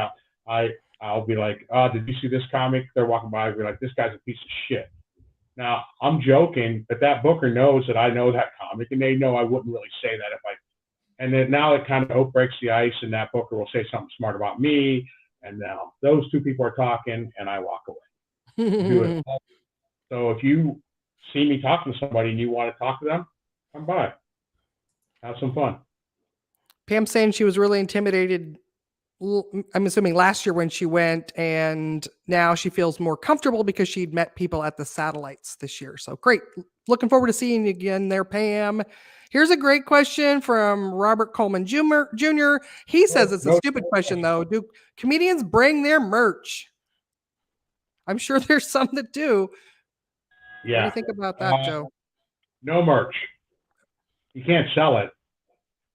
I'll be like, "Did you see this comic?" They're walking by. I'll be like, "This guy's a piece of shit." Now I'm joking, but that booker knows that I know that comic, and they know I wouldn't really say that if I. And then now it kind of breaks the ice, and that booker will say something smart about me, and now those two people are talking, and I walk away. Do it all. So if you see me talking to somebody and you want to talk to them, come by. Have some fun. Pam's saying she was really intimidated, I'm assuming last year when she went, and now she feels more comfortable because she'd met people at the satellites this year. So great. Looking forward to seeing you again there, Pam. Here's a great question from Robert Coleman Jr. He says it's a stupid question, though. Do comedians bring their merch? I'm sure there's some that do. Yeah. What do you think about that, Joe? No merch. You can't sell it.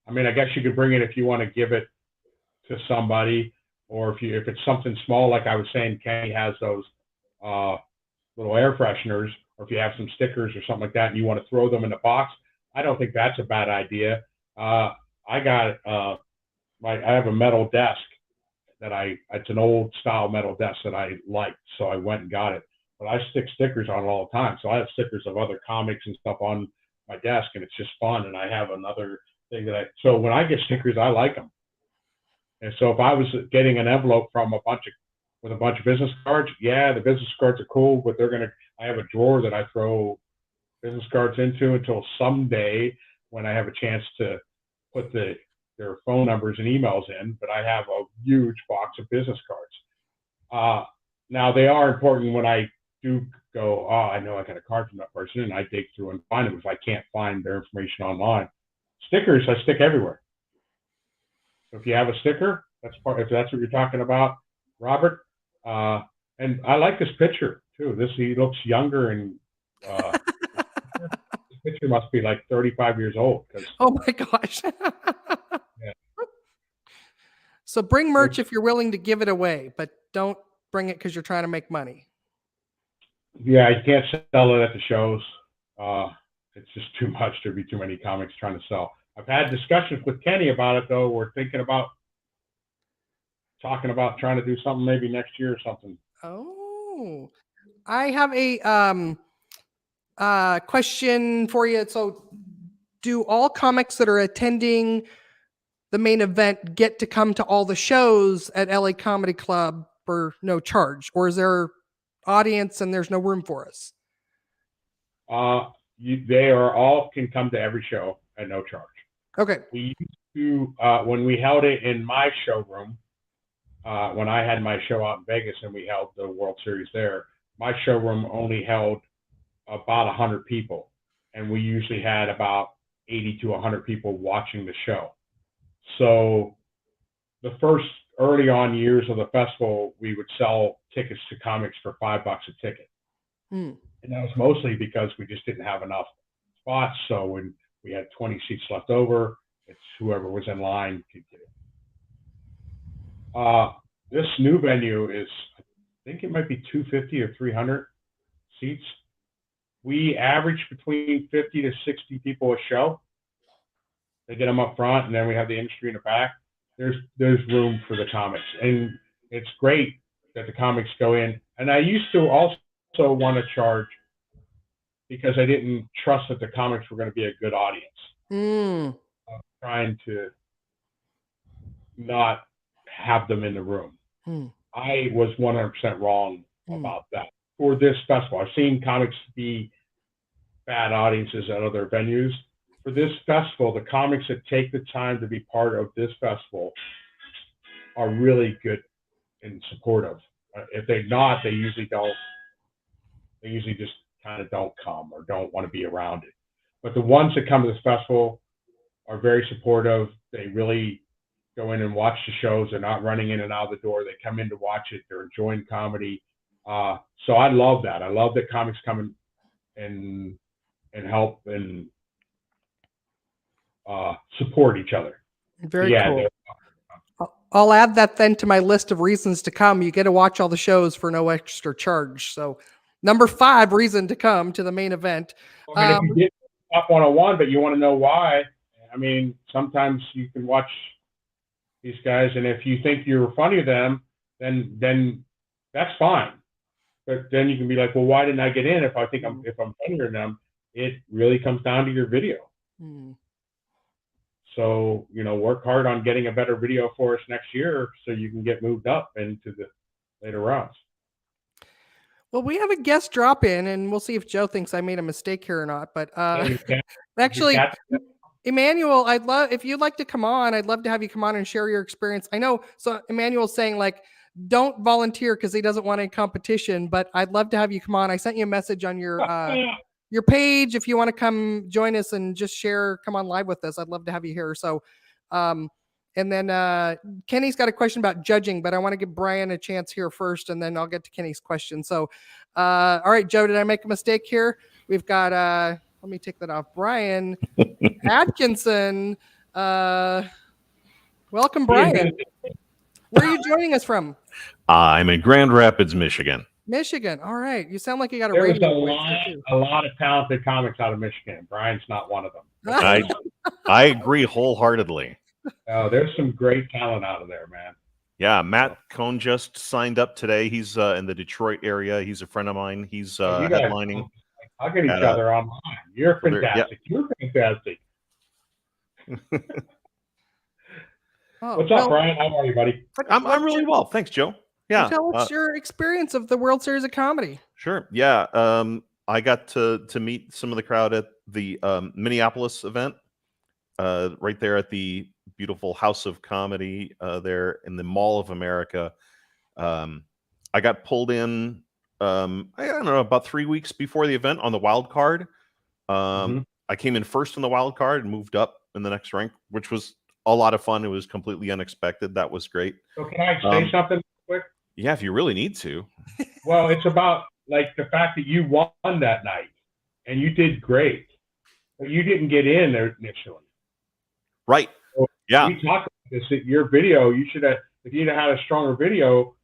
I mean, I guess you could bring it if you want to give it to somebody, or if it's something small, like I was saying, Kenny has those little air fresheners, or if you have some stickers or something like that and you want to throw them in a box, I don't think that's a bad idea. I have a metal desk it's an old style metal desk that I liked, so I went and got it. But I stick stickers on it all the time. So I have stickers of other comics and stuff on my desk, and it's just fun. And I have another thing so when I get stickers, I like them. And so if I was getting an envelope from with a bunch of business cards, yeah, the business cards are cool, but I have a drawer that I throw business cards into until someday when I have a chance to put their phone numbers and emails in. But I have a huge box of business cards. Now they are important when I do go, I know I got a card from that person, and I dig through and find them if I can't find their information online. Stickers, I stick everywhere. So if you have a sticker, if that's what you're talking about, Robert. And I like this picture too. He looks younger, and this picture must be like 35 years old. Oh my gosh. Yeah. So bring merch if you're willing to give it away, but don't bring it because you're trying to make money. Yeah, you can't sell it at the shows. It's just too much. There'd be too many comics trying to sell. I've had discussions with Kenny about it, though. We're thinking about talking about trying to do something maybe next year or something. Oh, I have a question for you. So, do all comics that are attending the main event get to come to all the shows at LA Comedy Club for no charge, or is there audience and there's no room for us? They are all can come to every show at no charge. Okay. We used to when we held it in my showroom. When I had my show out in Vegas and we held the World Series there, my showroom only held about 100 people, and we usually had about 80 to 100 people watching the show. So the first early on years of the festival, we would sell tickets to comics for $5 a ticket. And that was mostly because we just didn't have enough spots. So when we had 20 seats left over, it's whoever was in line could get it. This new venue is, I think it might be 250 or 300 seats. We average between 50 to 60 people a show. They get them up front, and then we have the industry in the back. There's room for the comics, and it's great that the comics go in. And I used to also want to charge because I didn't trust that the comics were going to be a good audience. Trying to not have them in the room. I was 100% wrong about that. For this festival, I've seen comics be bad audiences at other venues. For this festival, the comics that take the time to be part of this festival are really good and supportive. If they're not, they usually don't. They usually just kind of don't come or don't want to be around it. But the ones that come to this festival are very supportive. They really go in and watch the shows. They're not running in and out of the door. They come in to watch it. They're enjoying comedy. So I love that. I love that comics come in and help and support each other. Very cool. I'll add that then to my list of reasons to come. You get to watch all the shows for no extra charge. So number 5 reason to come to the main event. If you get up 101, but you want to know why, I mean, sometimes you can watch these guys, and if you think you're funnier than them, then that's fine. But then you can be like, well, why didn't I get in if I think I'm funnier than them? It really comes down to your video. So, work hard on getting a better video for us next year so you can get moved up into the later rounds. Well, we have a guest drop in, and we'll see if Joe thinks I made a mistake here or not. But actually, Emmanuel, I'd love if you'd like to come on. I'd love to have you come on and share your experience. I know. So Emmanuel's saying like, don't volunteer because he doesn't want any competition. But I'd love to have you come on. I sent you a message on your page if you want to come join us and just come on live with us. I'd love to have you here. So, and then Kenny's got a question about judging, but I want to give Brian a chance here first, and then I'll get to Kenny's question. So, all right, Joe, did I make a mistake here? We've got, let me take that off. Brian Atkinson. Welcome, Brian. Where are you joining us from? I'm in Grand Rapids, Michigan. Michigan. All right. You sound like you got a radio voice. A lot of talented comics out of Michigan. Brian's not one of them. I agree wholeheartedly. There's some great talent out of there, man. Yeah, Matt Cohn just signed up today. He's in the Detroit area. He's a friend of mine. He's headlining. I'll get each other online. You're fantastic. You're fantastic. What's up, Brian? How are you, buddy? I'm really well. Thanks, Joe. Yeah. Tell us your experience of the World Series of Comedy. Sure. Yeah. I got to meet some of the crowd at the Minneapolis event, right there at the beautiful House of Comedy there in the Mall of America. I got pulled in, I don't know, about 3 weeks before the event on the wild card. I came in first in the wild card and moved up in the next rank, which was a lot of fun. It was completely unexpected. That was great. So can I say something quick? Yeah, if you really need to. Well, it's about like the fact that you won that night and you did great, but you didn't get in there initially. Right. So yeah. We talked about this. Your video, you should have, if you'd have had a stronger video,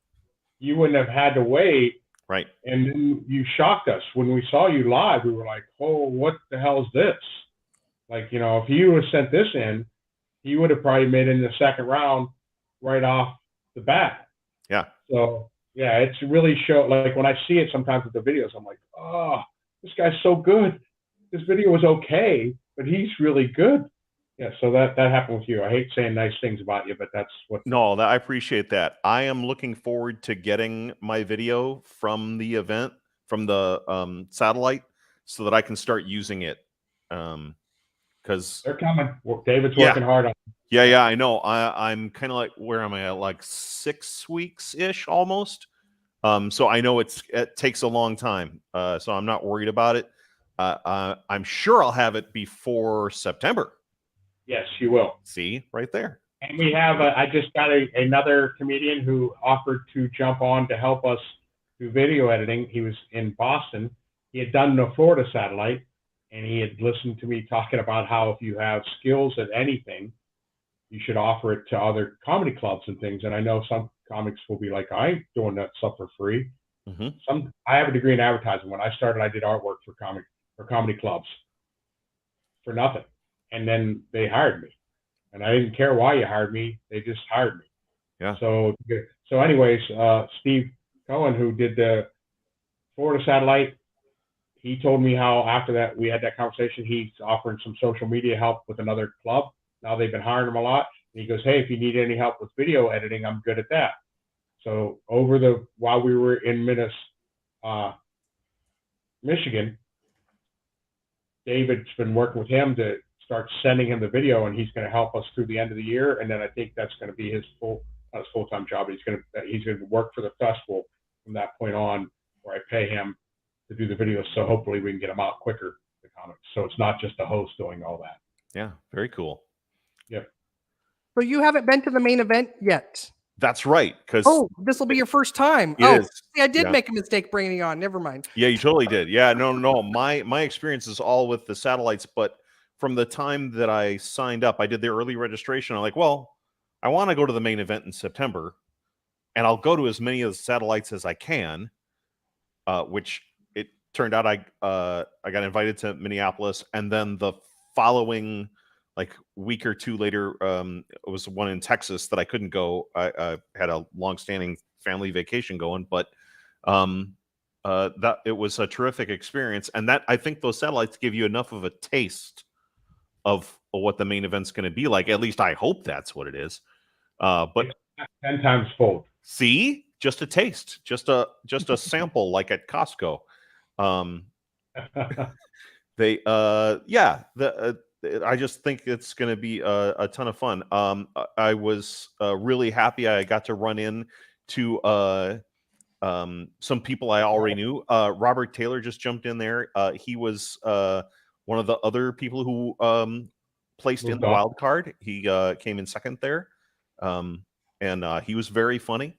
you wouldn't have had to wait. Right. And then you shocked us when we saw you live. We were like, "Oh, what the hell is this?" Like, if you would have sent this in, he would have probably made it in the second round right off the bat. Yeah. So yeah, it's really like when I see it sometimes with the videos, I'm like, oh, this guy's so good. This video was okay, but he's really good. Yeah. So that happened with you. I hate saying nice things about you, but that's what. No, I appreciate that. I am looking forward to getting my video from the event, from the satellite, so that I can start using it. Because they're coming. David's working hard on it. Yeah, I know. I'm kind of like, where am I at? Like 6 weeks ish, almost. So I know it takes a long time. So I'm not worried about it. I'm sure I'll have it before September. Yes, you will. See, right there. And we have. I just got another comedian who offered to jump on to help us do video editing. He was in Boston. He had done the Florida satellite. And he had listened to me talking about how if you have skills at anything, you should offer it to other comedy clubs and things. And I know some comics will be like, I ain't doing that stuff for free. Mm-hmm. I have a degree in advertising. When I started, I did artwork for comedy clubs for nothing. And then they hired me. And I didn't care why you hired me. They just hired me. Yeah. So anyways, Steve Cohen, who did the Florida satellite, he told me how after that we had that conversation, he's offering some social media help with another club. Now they've been hiring him a lot. And he goes, hey, if you need any help with video editing, I'm good at that. So while we were in Michigan, David's been working with him to start sending him the video, and he's going to help us through the end of the year. And then I think that's going to be his full-time job. He's going to work for the festival from that point on, where I pay him to do the videos, so hopefully we can get them out quicker, the comics. So it's not just the host doing all that. Yeah, very cool. Yep. So you haven't been to the main event yet? That's right. Because this will be your first time. Is. See, I did make a mistake bringing you on. Never mind. Yeah, you totally did. Yeah, no. My experience is all with the satellites, but from the time that I signed up, I did the early registration. I'm like, well, I want to go to the main event in September, and I'll go to as many of the satellites as I can, which it turned out I got invited to Minneapolis, and then the following week or two later, it was one in Texas that I couldn't go. I had a long-standing family vacation going, but that it was a terrific experience, and that I think those satellites give you enough of a taste of what the main event's going to be like. At least I hope that's what it is. But 10 times fold. See, just a taste, just a sample, like at Costco. I just think it's going to be a ton of fun. I was really happy I got to run in to some people I already knew. Robert Taylor just jumped in there. He was one of the other people who placed in the wild card. He came in second there, and he was very funny.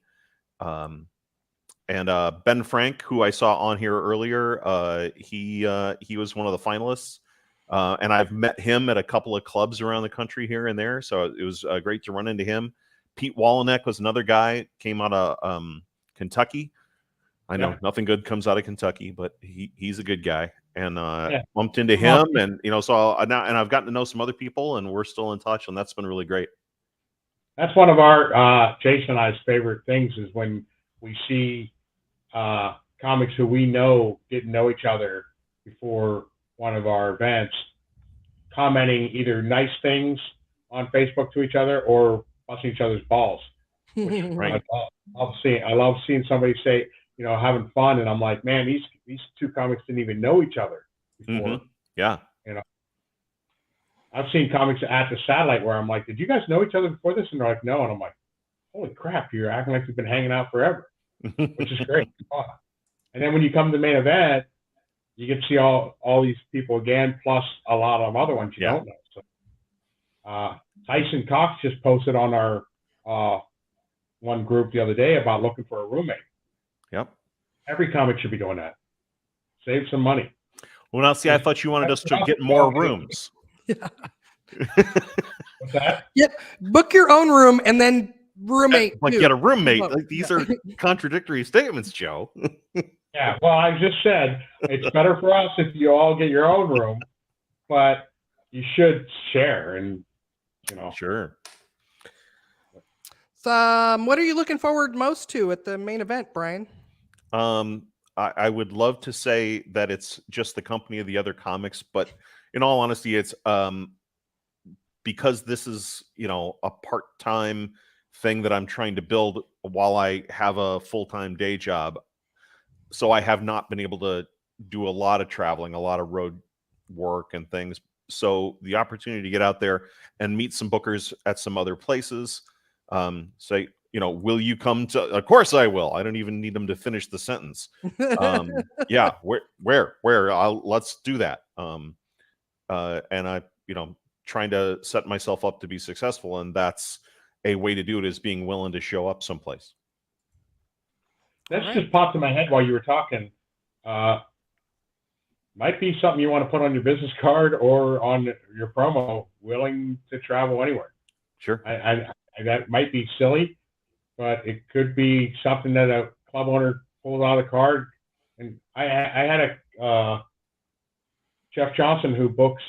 And Ben Frank, who I saw on here earlier, he was one of the finalists. And I've met him at a couple of clubs around the country here and there. So it was great to run into him. Pete Wallneck was another guy, came out of Kentucky. I know nothing good comes out of Kentucky, but he's a good guy. And bumped into him, and so now, and I've gotten to know some other people, and we're still in touch, and that's been really great. That's one of our Jason and I's favorite things is when we see comics who we know didn't know each other before one of our events commenting either nice things on Facebook to each other or busting each other's balls. Right. I love seeing somebody say, having fun, and I'm like, man, these two comics didn't even know each other before. Mm-hmm. Yeah. I've seen comics at the satellite where I'm like, did you guys know each other before this? And they're like, no. And I'm like, holy crap, you're acting like you've been hanging out forever, which is great. And then when you come to the main event, you get to see all these people again, plus a lot of other ones you don't know. So, Tyson Cox just posted on our one group the other day about looking for a roommate. Yep. Every comic should be doing that. Save some money. Well, now, see, I thought you wanted us to get more rooms. Yeah. What's that? Yep. Book your own room and then roommate. Like too. get a roommate. Well, Like these yeah. are contradictory statements, Joe. Yeah, well, I just said it's better for us if you all get your own room, but you should share, and Sure. So, what are you looking forward most to at the main event, Brian? I would love to say that it's just the company of the other comics, but in all honesty, it's because this is a part-time thing that I'm trying to build while I have a full-time day job. So I have not been able to do a lot of traveling, a lot of road work and things. So the opportunity to get out there and meet some bookers at some other places, say, will you come to? Of course I will. I don't even need them to finish the sentence. Yeah, where? Let's do that. And I, trying to set myself up to be successful, and that's a way to do it, is being willing to show up someplace. That's just popped in my head while you were talking. Might be something you want to put on your business card or on your promo. Willing to travel anywhere. Sure. I that might be silly, but it could be something that a club owner pulls out of the card. And I had a Jeff Johnson who books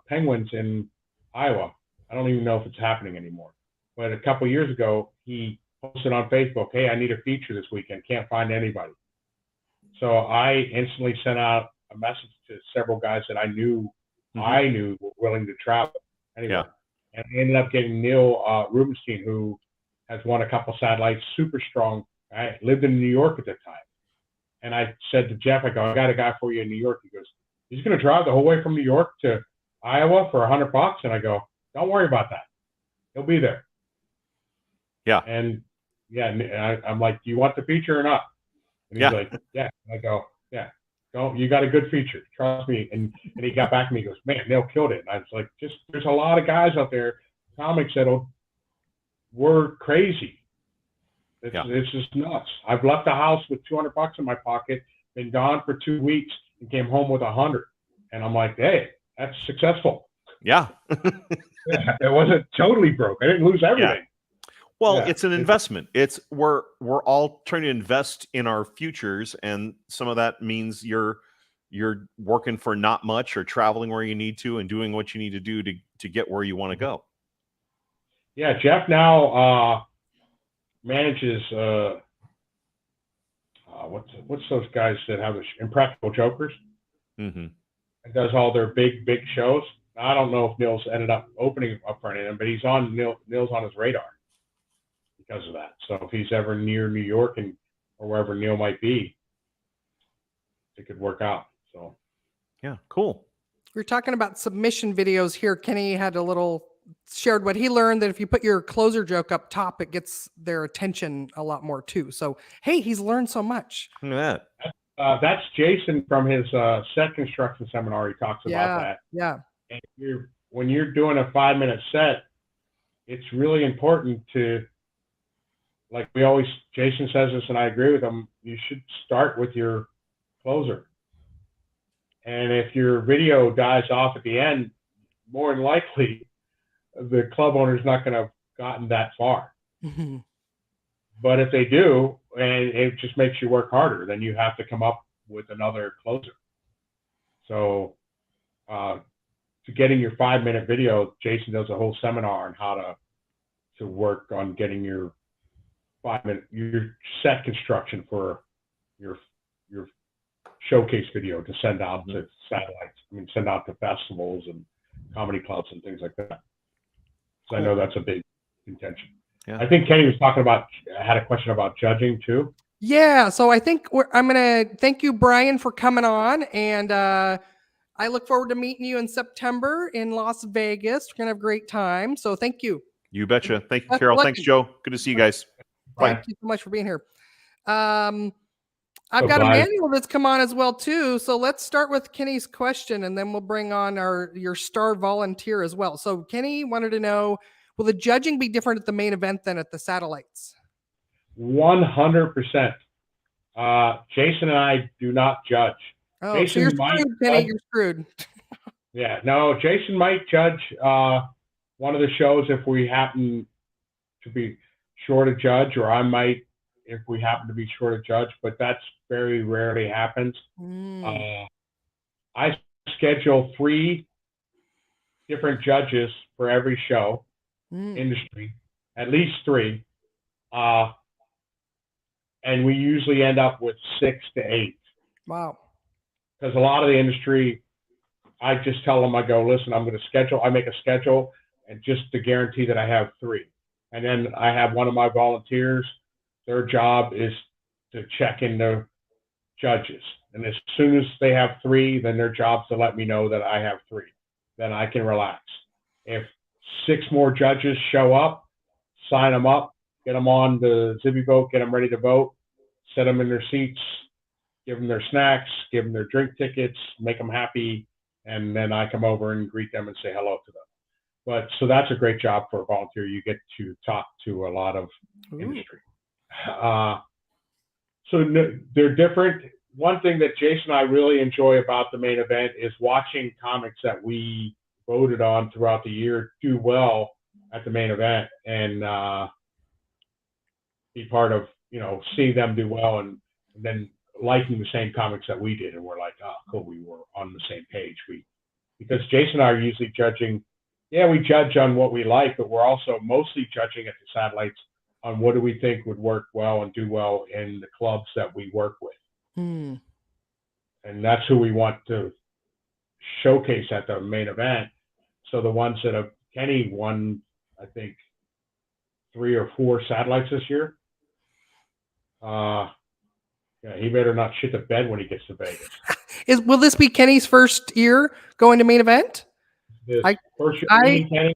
Penguins in Iowa. I don't even know if it's happening anymore. But a couple years ago, he posted on Facebook, "Hey, I need a feature this weekend. Can't find anybody." So I instantly sent out a message to several guys that I knew were willing to travel anyway. Yeah. And I ended up getting Neil Rubenstein, who has won a couple satellites, super strong. I lived in New York at that time. And I said to Jeff, I go, "I got a guy for you in New York." He goes, "He's going to drive the whole way from New York to Iowa for $100?" And I go, "Don't worry about that. He'll be there." Yeah. And yeah, I'm like, "Do you want the feature or not?" And he's like, "Yeah." And I go, "Yeah, don't. You got a good feature. Trust me." And he got back to me. He goes, "Man, Neil killed it." And I was like, there's a lot of guys out there, comics were crazy. It's just nuts. I've left the house with $200 in my pocket, been gone for 2 weeks, and came home with 100. And I'm like, hey, that's successful. Yeah. Yeah, it wasn't totally broke. I didn't lose everything. Yeah. Well, it's an investment. We're all trying to invest in our futures, and some of that means you're working for not much, or traveling where you need to, and doing what you need to do to get where you want to go. Yeah, Jeff now manages what's those guys that have the Impractical Jokers, and does all their big shows. I don't know if Neil's ended up opening up for any of them, but Neil's on his radar because of that. So if he's ever near New York or wherever Neil might be, it could work out. So yeah, cool. We're talking about submission videos here. Kenny had shared what he learned, that if you put your closer joke up top, it gets their attention a lot more too. So, hey, he's learned so much. Look at that. That's Jason from his set construction seminar. He talks about that. Yeah. And when you're doing a 5-minute set, it's really important to, like Jason says this, and I agree with him, you should start with your closer. And if your video dies off at the end, more than likely, the club owner's not going to have gotten that far. Mm-hmm. But if they do, and it just makes you work harder, then you have to come up with another closer. So to getting your 5-minute video, Jason does a whole seminar on how to work on getting your 5-minute, your set construction for your showcase video to send out to satellites. Send out to festivals and comedy clubs and things like that. So I know that's a big contention. Yeah. I think Kenny had a question about judging too. Yeah. So I think I'm going to thank you, Brian, for coming on. And I look forward to meeting you in September in Las Vegas. We're going to have a great time. So thank you. You betcha. Thank you, Carol. Thanks, Joe. Good to see you guys. Thank you so much for being here. I've got Emmanuel that's come on as well too. So let's start with Kenny's question, and then we'll bring on your star volunteer as well. So Kenny wanted to know, will the judging be different at the main event than at the satellites? 100%. Jason and I do not judge. Oh, Jason, so you're screwed, Kenny. You're screwed. Yeah, no, Jason might judge one of the shows if we happen to be short a judge, or I might if we happen to be short a judge, but that's very rarely happens. I schedule 3 different judges for every show, industry, at least 3. And we usually end up with 6 to 8. Wow. Because a lot of the industry, I just tell them, I go, listen, I make a schedule, and just to guarantee that I have 3. And then I have one of my volunteers, their job is to check in the judges. And as soon as they have 3, then their job's to let me know that I have 3. Then I can relax. If 6 more judges show up, sign them up, get them on the Zippy Vote, get them ready to vote, set them in their seats, give them their snacks, give them their drink tickets, make them happy, and then I come over and greet them and say hello to them. But so that's a great job for a volunteer. You get to talk to a lot of industry. So they're different. One thing that Jason and I really enjoy about the main event is watching comics that we voted on throughout the year do well at the main event, and be part of, seeing them do well, and then liking the same comics that we did, and we're like, oh, cool, we were on the same page. Because Jason and I are usually judging. Yeah, we judge on what we like, but we're also mostly judging at the satellites on what do we think would work well and do well in the clubs that we work with. And that's who we want to showcase at the main event. So the ones that have, Kenny won, I think, 3 or 4 satellites this year. Yeah, he better not shit the bed when he gets to Vegas. Will this be Kenny's first year going to main event? First year meeting Kenny.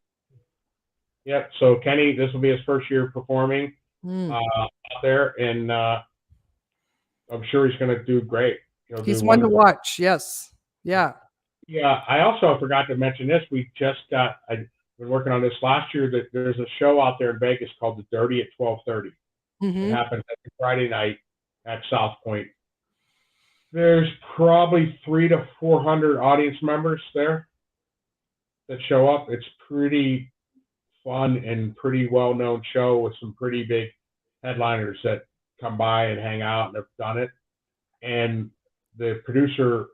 Yep. So Kenny, this will be his first year performing out there, and I'm sure he's going to do great. He's one to watch. Yes. Yeah. Yeah. I also forgot to mention this. I've been working on this last year. That there's a show out there in Vegas called The Dirty at 12:30. It happens every Friday night at South Point. There's probably 300 to 400 audience members there that show up. It's pretty fun and pretty well-known show with some pretty big headliners that come by and hang out and have done it. And the producer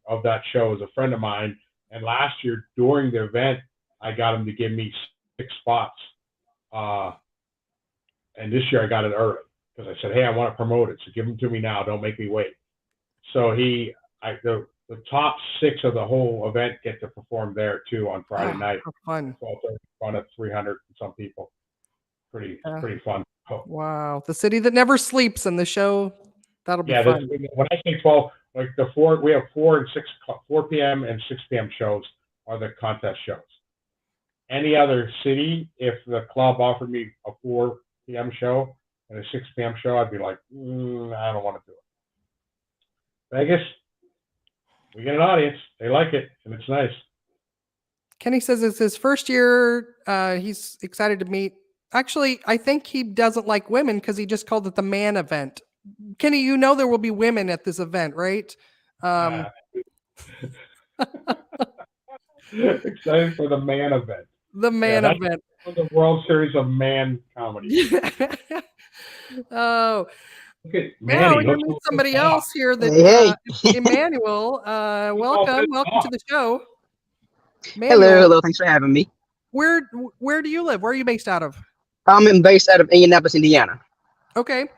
of that show is a friend of mine. And last year during the event, I got him to give me 6 spots. And this year I got it early because I said, hey, I want to promote it. So give them to me now. Don't make me wait. So the top 6 of the whole event get to perform there too on Friday night. Fun. 12:30 in front of 300 and some people. Pretty fun. Oh. Wow. The city that never sleeps, and the show, that'll be fun. When I say 12, like we have 4 p.m. and 6 p.m. shows are the contest shows. Any other city, if the club offered me a 4 p.m. show and a 6 p.m. show, I'd be like, I don't want to do it. Vegas, we get an audience. They like it, and it's nice. Kenny says it's his first year. He's excited to meet. Actually, I think he doesn't like women because he just called it the man event. Kenny, there will be women at this event, right? Excited for the man event. The man event. The World Series of Man Comedy. Oh. Okay, now we're going to meet somebody else here. That Emmanuel, welcome to the show. Emmanuel, hello. Thanks for having me. Where do you live? Where are you based out of? I'm based out of Indianapolis, Indiana. Okay,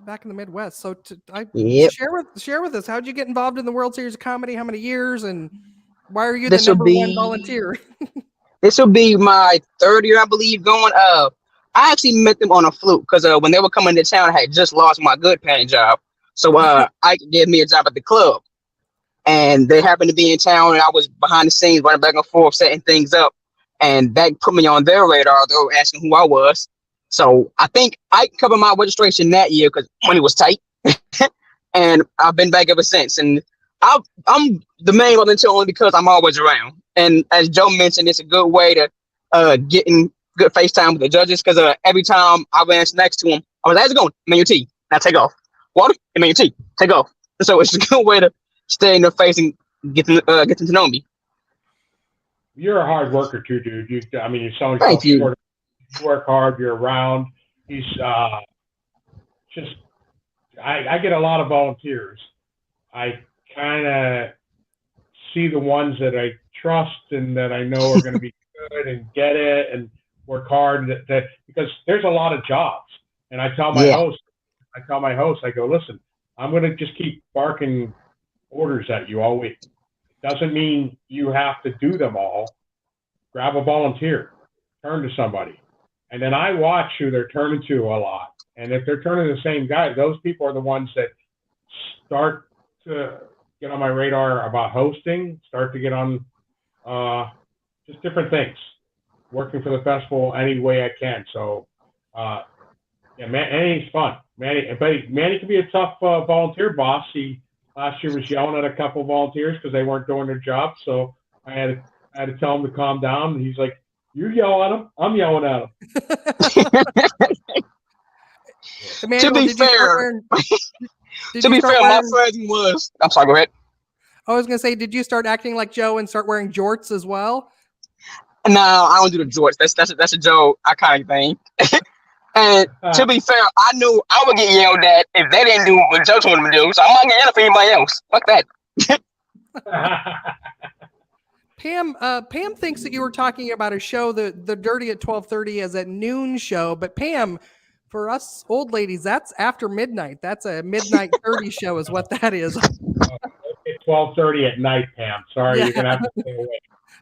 back in the Midwest. So share with us, how'd you get involved in the World Series of Comedy? How many years, and why are you the number one volunteer? This will be my 3rd year, I believe, going. I actually met them on a fluke because when they were coming to town, I had just lost my good paying job. So Ike gave me a job at the club. And they happened to be in town, and I was behind the scenes running back and forth, setting things up. And that put me on their radar. They were asking who I was. So I think I covered my registration that year because money was tight. And I've been back ever since. And I'm the main volunteer only because I'm always around. And as Joe mentioned, it's a good way to get in good FaceTime with the judges because every time I ran next to them, I was like, how's it going? I'm in your tea. Now take off. Water? I'm in your tea. Take off. So it's a good way to stay in their face and get them to know me. You're a hard worker too, dude. You sound Thank you. You work hard. You're around. he's just. I get a lot of volunteers. I kind of see the ones that I trust and that I know are going to be good and get it and work hard. Because there's a lot of jobs, and I tell my host, I go, listen, I'm going to just keep barking orders at you all week. Doesn't mean you have to do them all. Grab a volunteer, turn to somebody, and then I watch who they're turning to a lot. And if they're turning to the same guy, those people are the ones that start to get on my radar about hosting, start to get on just different things, working for the festival any way I can. So, yeah, Manny's fun. Manny can be a tough volunteer boss. He last year was yelling at a couple of volunteers because they weren't doing their job. So I had to tell him to calm down. And he's like, "You yell at him, I'm yelling at him." Emmanuel, To be fair, my friend was. I'm sorry. Go ahead. I was gonna say, did you start acting like Joe and start wearing jorts as well? No, I don't do the jorts. That's a Joe iconic thing. And to be fair, I knew I would get yelled at if they didn't do what Joe told them to do. So I'm not getting yelled for anybody else. Fuck that. Pam thinks that you were talking about a show, the Dirty at 12:30 as a noon show, but Pam, for us old ladies, that's after midnight. That's a midnight 30 show is what that is. 12:30 at night, Pam. Sorry, Yeah. you're gonna have to stay away.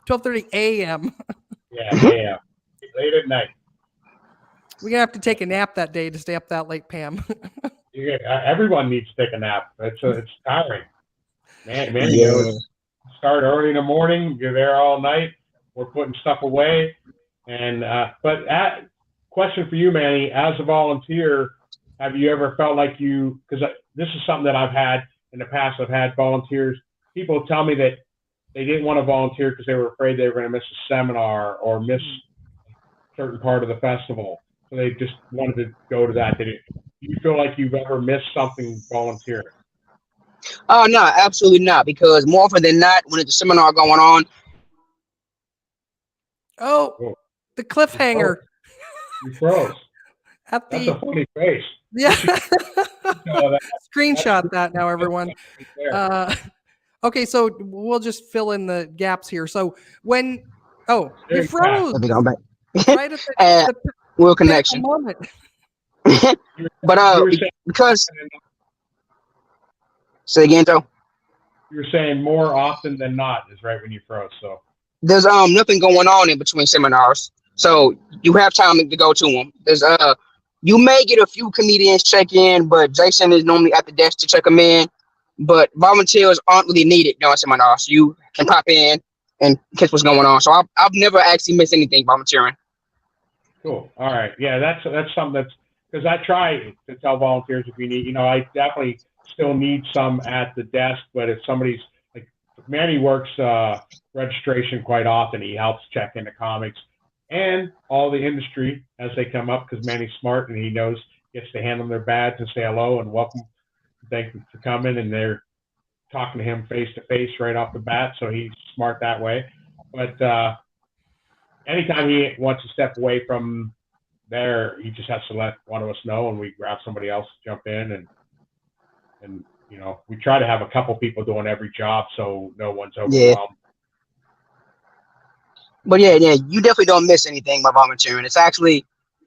12:30 a.m. Yeah, late at night. We're gonna have to take a nap that day to stay up that late, Pam. Everyone needs to take a nap. It's tiring. Man, Yeah. start early in the morning. You're there all night. We're putting stuff away. And question for you, Manny, as a volunteer, have you ever felt like because this is something that I've had in the past. I've had volunteers. People tell me that they didn't want to volunteer because they were afraid they were going to miss a seminar or miss a certain part of the festival. So they just wanted to go to that. Do you feel like you've ever missed something volunteering? Oh no, absolutely not. Because more often than not, when it's a seminar going on, The cliffhanger. You froze. At That's the a funny face. yeah. No, Screenshot that now, everyone. there. Okay, so we'll just fill in the gaps here. So when you Very froze let me go back. right at the Real connection. moment. But You were saying- because say again, Joe. You're saying more often than not is right when you froze. So There's nothing going on in between seminars, so you have time to go to them. There's you may get a few comedians check in, but Jason is normally at the desk to check them in. But volunteers aren't really needed during seminars. So you can pop in and catch what's going on. So I've never actually missed anything volunteering. cool. All right. Yeah, that's something because I try to tell volunteers if you need. I definitely still need some at the desk, but if somebody's like Manny works registration quite often, he helps check into comics and all the industry as they come up because Manny's smart and he gets to hand them their badge and say hello and welcome. Thank you for coming, and they're talking to him face to face right off the bat, so he's smart that way. But anytime he wants to step away from there, he just has to let one of us know, and we grab somebody else to jump in, and we try to have a couple people doing every job so no one's overwhelmed. But yeah, you definitely don't miss anything by volunteering. It's actually,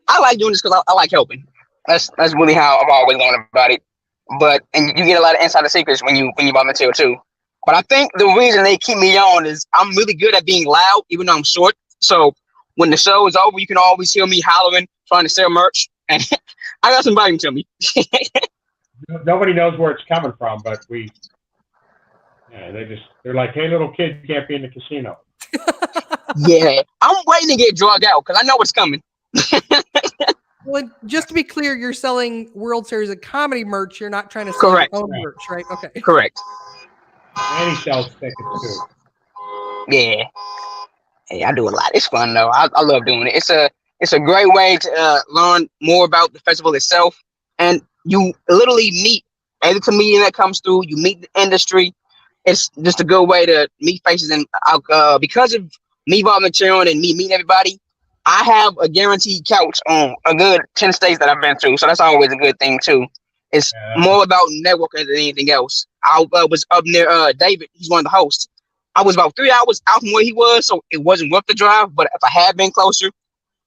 I like doing this because I like helping. That's really how I've always gone about it. And you get a lot of insider secrets when you volunteer too. But I think the reason they keep me on is I'm really good at being loud, even though I'm short. So when the show is over, you can always hear me hollering, trying to sell merch, and I got some volume to me. Nobody knows where it's coming from, but they're like, hey, little kid, you can't be in the casino. Yeah, I'm waiting to get drugged out because I know what's coming. Well, just to be clear, you're selling World Series of Comedy merch. You're not trying to sell Correct. your own merch, right? Okay. Correct. And he sells tickets too. Yeah. Hey, I do a lot. It's fun though. I love doing it. It's a great way to learn more about the festival itself, and you literally meet every comedian that comes through. You meet the industry. It's just a good way to meet faces, and because of me volunteering and me meeting everybody, I have a guaranteed couch on a good 10 states that I've been through. So that's always a good thing too. It's Yeah. more about networking than anything else. I was up near David. He's one of the hosts. I was about 3 hours out from where he was, so it wasn't worth the drive. But if I had been closer,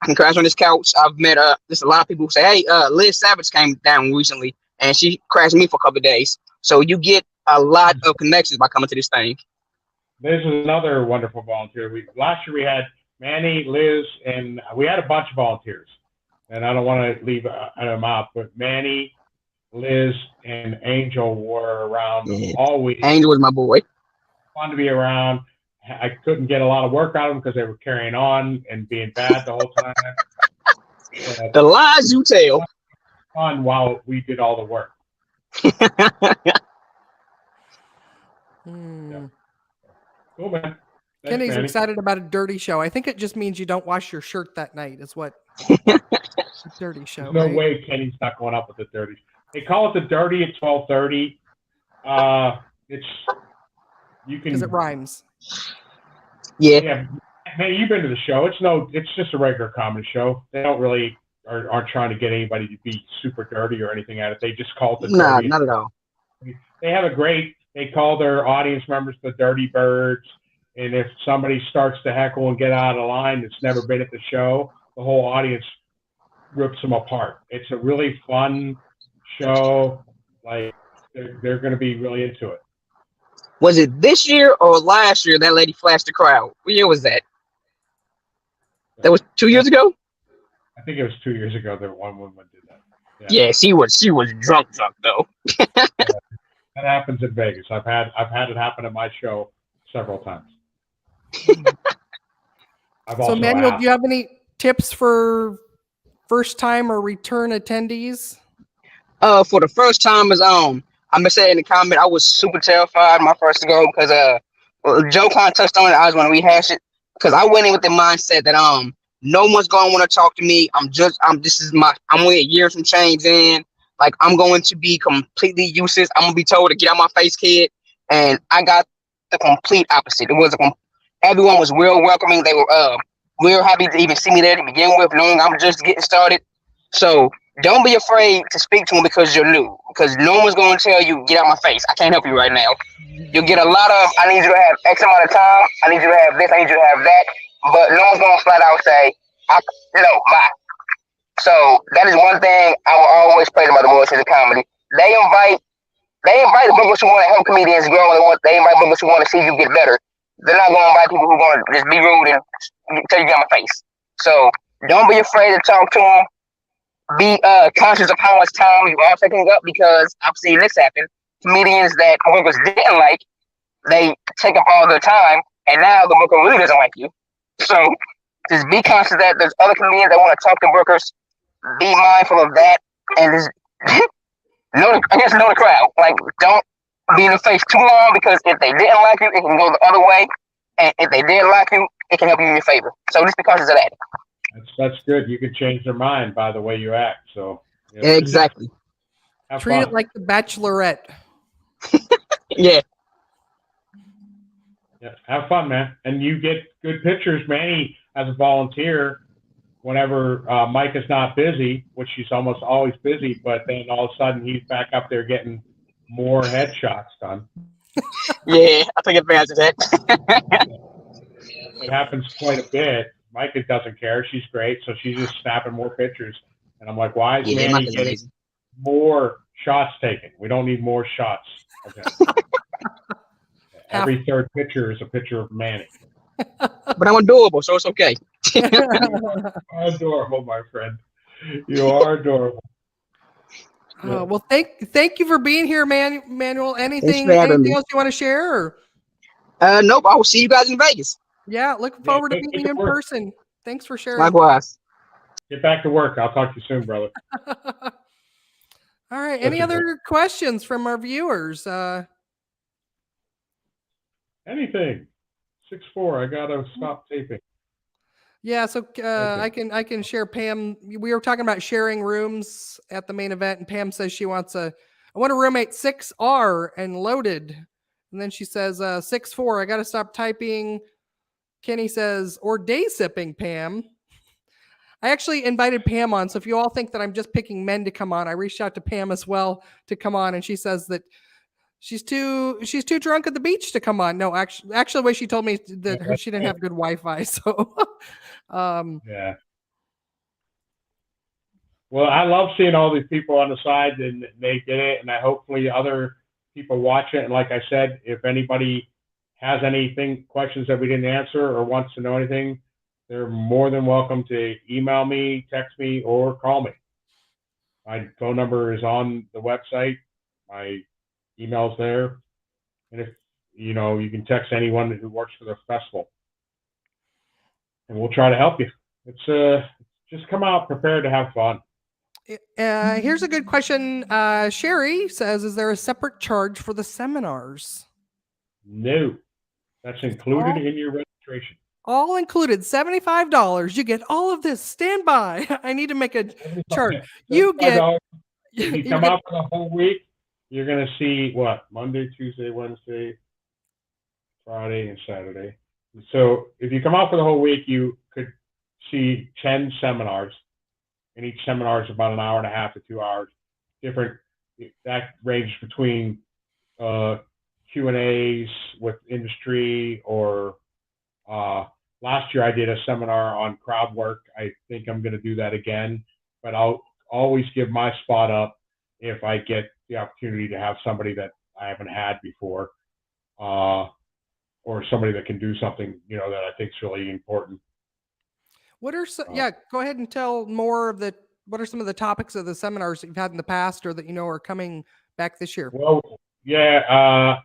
I can crash on this couch. I've met there's a lot of people who say, "Hey, Liz Savage came down recently, and she crashed me for a couple of days." So you get a lot of connections by coming to this thing. This is another wonderful volunteer. Last year we had Manny, Liz, and we had a bunch of volunteers. And I don't want to leave them out, but Manny, Liz, and Angel were around all week. Angel was my boy. Fun to be around. I couldn't get a lot of work out of them because they were carrying on and being bad the whole time. The lies you tell. Fun while we did all the work. Hmm. Cool, man. Thanks, Kenny's Manny. excited about a dirty show. I think it just means you don't wash your shirt that night. Is what dirty show. There's no right? way Kenny's not going up with the dirty. They call it the dirty at 12:30. It's you can Because it rhymes. Yeah. Man, you've been to the show. It's just a regular comedy show. They don't really aren't trying to get anybody to be super dirty or anything at it. They just call it the Nah, dirty. not at all. They have they call their audience members the dirty birds. And if somebody starts to heckle and get out of line that's never been at the show, the whole audience rips them apart. It's a really fun show. Like they're going to be really into it. Was it this year or last year that lady flashed the crowd? What year was that? That was 2 years ago? I think it was 2 years ago that one woman did that. Yeah, she was drunk though. That happens in Vegas. I've had it happen at my show several times. I've So, also Manuel, asked, do you have any tips for first time or return attendees? For the first timers, I'm gonna say in the comment, I was super terrified my first to go because Joe kind of touched on it. I just want to rehash it because I went in with the mindset that no one's gonna want to talk to me. I'm only a year from change in. Like I'm going to be completely useless. I'm gonna be told to get out my face, kid. And I got the complete opposite. Everyone was real welcoming. They were real happy to even see me there to begin with, knowing I'm just getting started. So don't be afraid to speak to them because you're new. Because no one's going to tell you, get out my face. I can't help you right now. You'll get a lot of, I need you to have X amount of time. I need you to have this. I need you to have that. But no one's going to flat out say, no, bye. So that is one thing I will always praise about the World Series of Comedy. They invite the bookers who want to help comedians grow. They invite bookers who want to see you get better. They're not going to invite people who are going to just be rude and tell you get my face. So don't be afraid to talk to them. Be conscious of how much time you are taking up because I've seen this happen. Comedians that bookers didn't like, they take up all their time, and now the booker really doesn't like you. So just be conscious that there's other comedians that want to talk to bookers. Be mindful of that, and just know the crowd. Like, don't be in the face too long because if they didn't like you, it can go the other way, and if they did like you, it can help you in your favor. So just be conscious of that. that's good. You can change their mind by the way you act. So Exactly. Treat it like the Bachelorette. Yeah. Yeah, have fun, man. And you get good pictures. Manny, as a volunteer, whenever Mike is not busy, which he's almost always busy, but then all of a sudden he's back up there getting more headshots done. Yeah, I take advantage of that. It happens quite a bit. Micah doesn't care. She's great. So she's just snapping more pictures. And I'm like, why is Manny Micah's getting amazing. more shots taken? We don't need more shots. Okay. Every third picture is a picture of Manny. But I'm adorable, so it's okay. You are adorable, my friend. You are adorable. Well, thank you for being here, Manuel. Anything having else me. you want to share? Or? Nope, I will see you guys in Vegas. Yeah, looking forward to get meeting to you in work. person. Thanks for sharing. Likewise. Get back to work. I'll talk to you soon, brother. All right. Any Listen, other questions from our viewers? Anything. 6'4". I gotta stop taping. Yeah, so I can share Pam. We were talking about sharing rooms at the main event, and Pam says she wants I want a roommate 6R and loaded. And then she says 6'4". I gotta stop typing. Kenny says, or day sipping, Pam. I actually invited Pam on. So if you all think that I'm just picking men to come on, I reached out to Pam as well to come on, and she says that she's too drunk at the beach to come on. No, actually, the way she told me that she didn't have good Wi-Fi. So, Yeah. Well, I love seeing all these people on the side, and they get it, and I hopefully other people watch it. And like I said, if anybody has anything, questions that we didn't answer or wants to know anything, they're more than welcome to email me, text me, or call me. My phone number is on the website. My email's there. And if, you know, you can text anyone who works for the festival. And we'll try to help you. It's just come out prepared to have fun. here's a good question. Sherry says, "Is there a separate charge for the seminars?" No, that's included in your registration. All included, $75. You get all of this. Stand by. I need to make a chart. You get. If you come out for the whole week, you're going to see what? Monday, Tuesday, Wednesday, Friday, and Saturday. So if you come out for the whole week, you could see 10 seminars. And each seminar is about an hour and a half to 2 hours. Different. That ranges between Q&As with industry, or last year I did a seminar on crowd work. I think I'm going to do that again, but I'll always give my spot up if I get the opportunity to have somebody that I haven't had before, or somebody that can do something, you know, that I think is really important. What are go ahead and tell more of what are some of the topics of the seminars that you've had in the past or that you know are coming back this year? Well, yeah,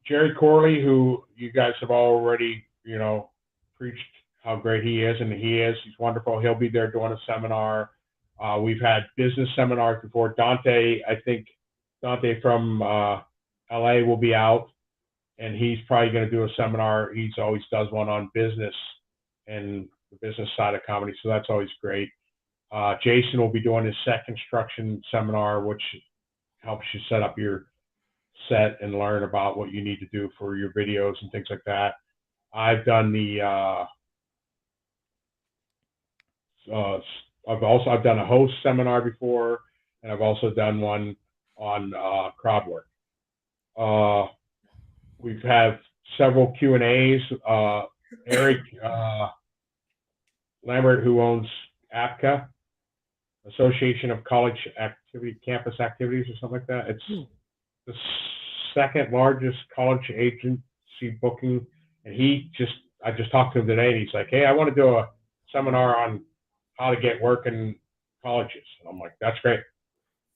Jerry Corley, who you guys have already, you know, preached how great he is, and he's wonderful. He'll be there doing a seminar. We've had business seminars before. Dante, I think Dante from LA will be out, and he's probably going to do a seminar. He always does one on business and the business side of comedy, so that's always great. Jason will be doing his set construction seminar, which helps you set up your set and learn about what you need to do for your videos and things like that. I've done the I've done a host seminar before, and I've also done one on crowd work. We've had several Q&As. Eric Lambert, who owns APCA, Association of College Campus Activities, or something like that. It's the second largest college agency booking, and I just talked to him today, and he's like, "Hey, I want to do a seminar on how to get work in colleges." And I'm like, "That's great.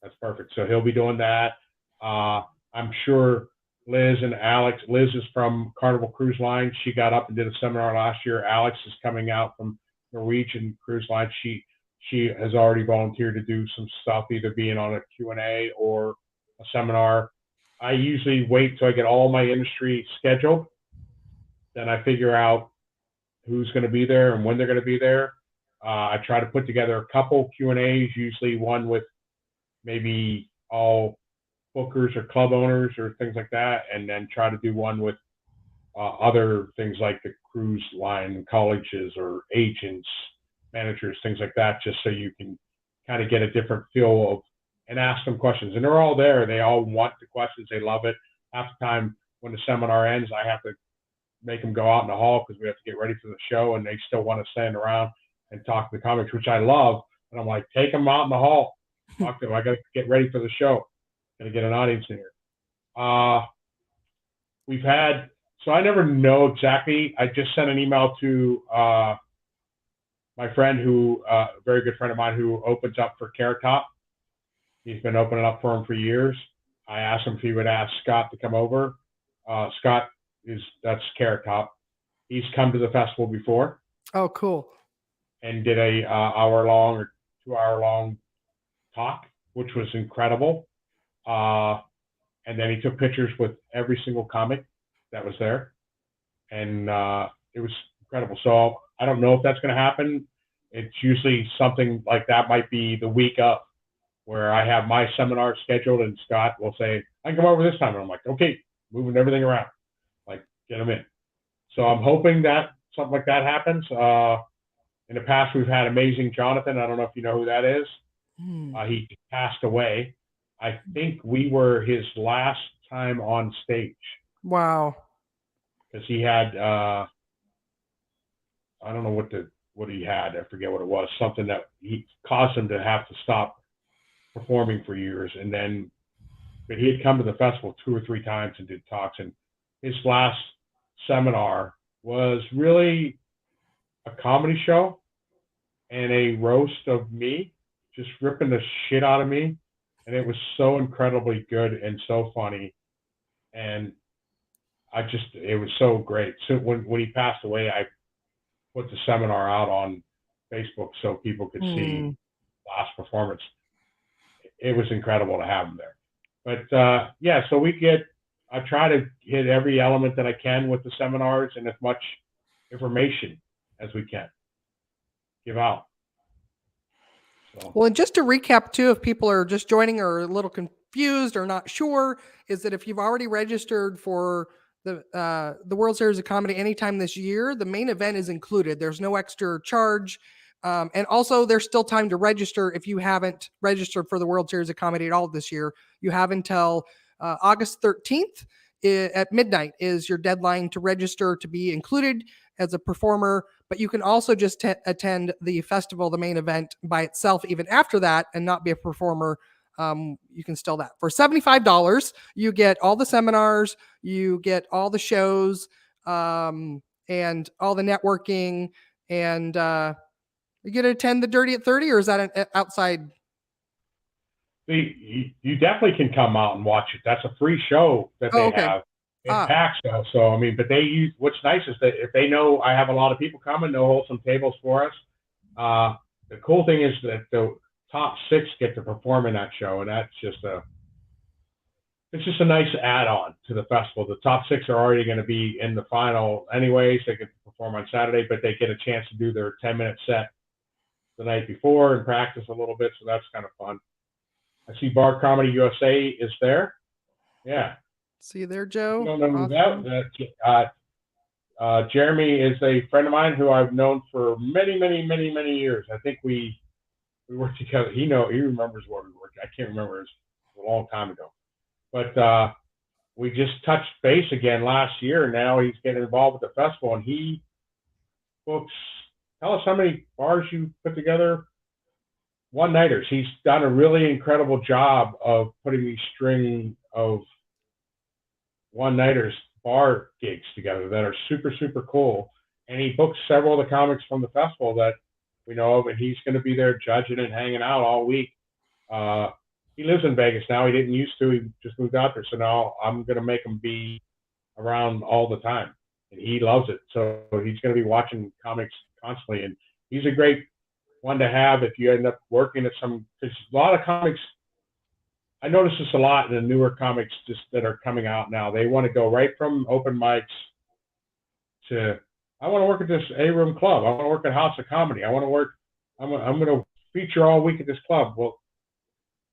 That's perfect." So he'll be doing that. I'm sure Liz and Alex. Liz is from Carnival Cruise Line. She got up and did a seminar last year. Alex is coming out from Norwegian Cruise Line. She has already volunteered to do some stuff, either being on a Q&A or a seminar. I usually wait till I get all my industry scheduled. Then I figure out who's going to be there and when they're going to be there. I try to put together a couple Q&As, usually one with maybe all bookers or club owners or things like that, and then try to do one with other things like the cruise line, colleges or agents, managers, things like that, just so you can kind of get a different feel of and ask them questions. And they're all there. They all want the questions. They love it. Half the time when the seminar ends, I have to make them go out in the hall because we have to get ready for the show, and they still want to stand around and talk to the comics, which I love. And I'm like, take them out in the hall. Talk to them. I got to get ready for the show. Got to get an audience in here. We've had, so I never know exactly. I just sent an email to my friend who, a very good friend of mine who opens up for Carrot Top. He's been opening up for him for years. I asked him if he would ask Scott to come over. Scott that's Carrot Top. He's come to the festival before. Oh, cool. And did a hour-long or 2-hour-long talk, which was incredible. And then he took pictures with every single comic that was there. And it was incredible. So I don't know if that's going to happen. It's usually something like that might be the week of, where I have my seminar scheduled and Scott will say, I can come over this time. And I'm like, okay, moving everything around, like get them in. So I'm hoping that something like that happens. In the past, we've had Amazing Jonathan. I don't know if you know who that is. Hmm. He passed away. I think we were his last time on stage Wow. because he had I don't know what he had. I forget what it was. Something that he caused him to have to stop performing for years, and then but he had come to the festival 2 or 3 times and did talks. And his last seminar was really a comedy show and a roast of me, just ripping the shit out of me. And it was so incredibly good and so funny. And it was so great. So when he passed away, I put the seminar out on Facebook so people could see last performance. It was incredible to have him there. But yeah, so I try to hit every element that I can with the seminars and as much information as we can give out. So. Well, and just to recap too, if people are just joining or a little confused or not sure, is that if you've already registered for the World Series of Comedy anytime this year, the main event is included. There's no extra charge. And also, there's still time to register if you haven't registered for the World Series of Comedy at all this year. You have until August 13th at midnight is your deadline to register to be included as a performer. But you can also just attend the festival, the main event by itself, even after that, and not be a performer. You can still that. For $75, you get all the seminars, you get all the shows, and all the networking, and you get to attend the Dirty at 30, or is that an outside? You definitely can come out and watch it. That's a free show that they have. It packs though. So I mean, but what's nice is that if they know I have a lot of people coming, they'll hold some tables for us. The cool thing is that the top 6 get to perform in that show, and that's just it's just a nice add-on to the festival. The top 6 are already going to be in the final anyways. They get to perform on Saturday, but they get a chance to do their 10-minute set the night before and practice a little bit. So that's kind of fun. I see Bar Comedy USA is there. Yeah. See you there, Joe. You don't know that. Jeremy is a friend of mine who I've known for many, many, many, many years. I think we worked together. He remembers where we worked. I can't remember. It was a long time ago. But we just touched base again last year, and now he's getting involved with the festival, and he books. Tell us how many bars you put together. One-nighters. He's done a really incredible job of putting these string of one-nighters bar gigs together that are super, super cool. And he books several of the comics from the festival that we know of, and he's going to be there judging and hanging out all week. He lives in Vegas now. He didn't used to. He just moved out there. So now I'm going to make him be around all the time. And he loves it. So he's going to be watching comics constantly. And he's a great one to have if you end up working at some, because a lot of comics, I notice this a lot in the newer comics just that are coming out now. They want to go right from open mics to, I want to work at this A-Room club. I want to work at House of Comedy. I'm going to feature all week at this club. Well,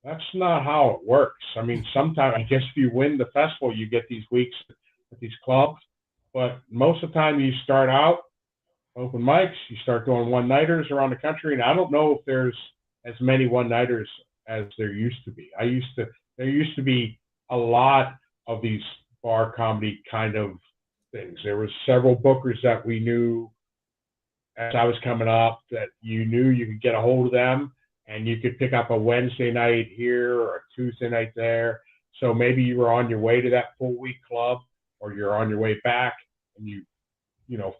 that's not how it works. I mean, sometimes, I guess if you win the festival, you get these weeks at these clubs. But most of the time you start out open mics, you start doing one-nighters around the country, and I don't know if there's as many one-nighters as there used to be. There used to be a lot of these bar comedy kind of things. There was several bookers that we knew as I was coming up that you knew you could get a hold of them, and you could pick up a Wednesday night here or a Tuesday night there. So maybe you were on your way to that full week club, or you're on your way back, and you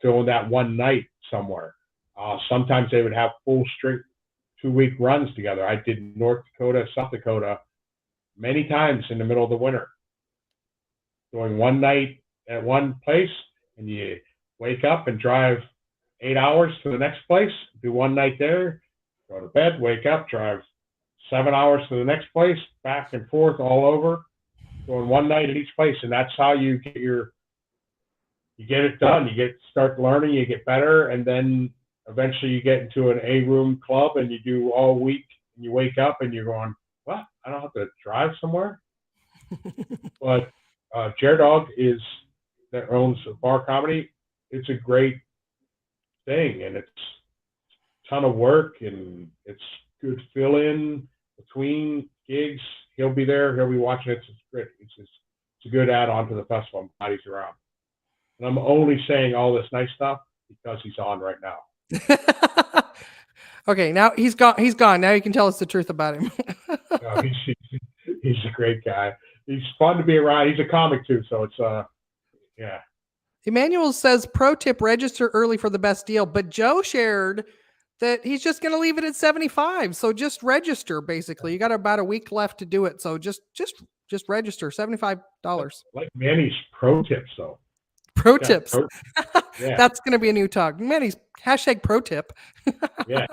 fill in that one night somewhere. Sometimes they would have full string 2-week runs together. I did North Dakota, South Dakota many times in the middle of the winter, doing one night at one place, and you wake up and drive 8 hours to the next place, do one night there, go to bed, wake up, drive 7 hours to the next place, back and forth all over, doing one night at each place. And that's how you get it done. You start learning, you get better, and then eventually you get into an A-Room club and you do all week, and you wake up and you're going, what? I don't have to drive somewhere? But Jer Dog that owns Bar Comedy. It's a great thing, and it's ton of work, and it's good fill in between gigs. He'll be there. He'll be watching it. It's great. It's a good add on to the festival. I'm glad he's around. And I'm only saying all this nice stuff because he's on right now. Okay, now he's gone. He's gone. Now you can tell us the truth about him. No, he's a great guy. He's fun to be around. He's a comic too, so it's yeah. Emmanuel says, pro tip, register early for the best deal. But Joe shared that he's just going to leave it at 75. So just register, basically. You got about a week left to do it. So just register, $75. Like Manny's pro tips though. Pro Yeah, tips. yeah. That's going to be a new talk. Manny's hashtag pro tip. Yeah.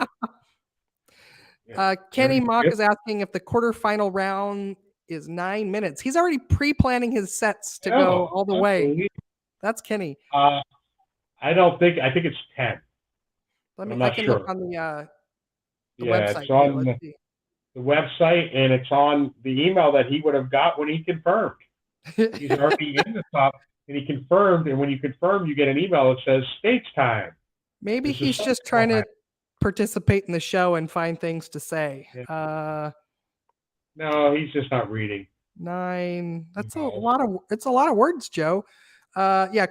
Kenny Very Mock good. is asking if the quarterfinal round is 9 minutes. He's already pre-planning his sets to go all the way. Unbelievable. That's Kenny. I think it's 10. I I'm not can look sure. on the Yeah, website. it's on Let's see. the website, and it's on the email that he would have got when he confirmed. He's already in the top, and he confirmed. And when you confirm, you get an email that says stage time. Maybe This is he's just something trying to like- participate in the show and find things to say. Yeah. No, he's just not reading. 9. That's No. it's a lot of words, Joe. Yeah.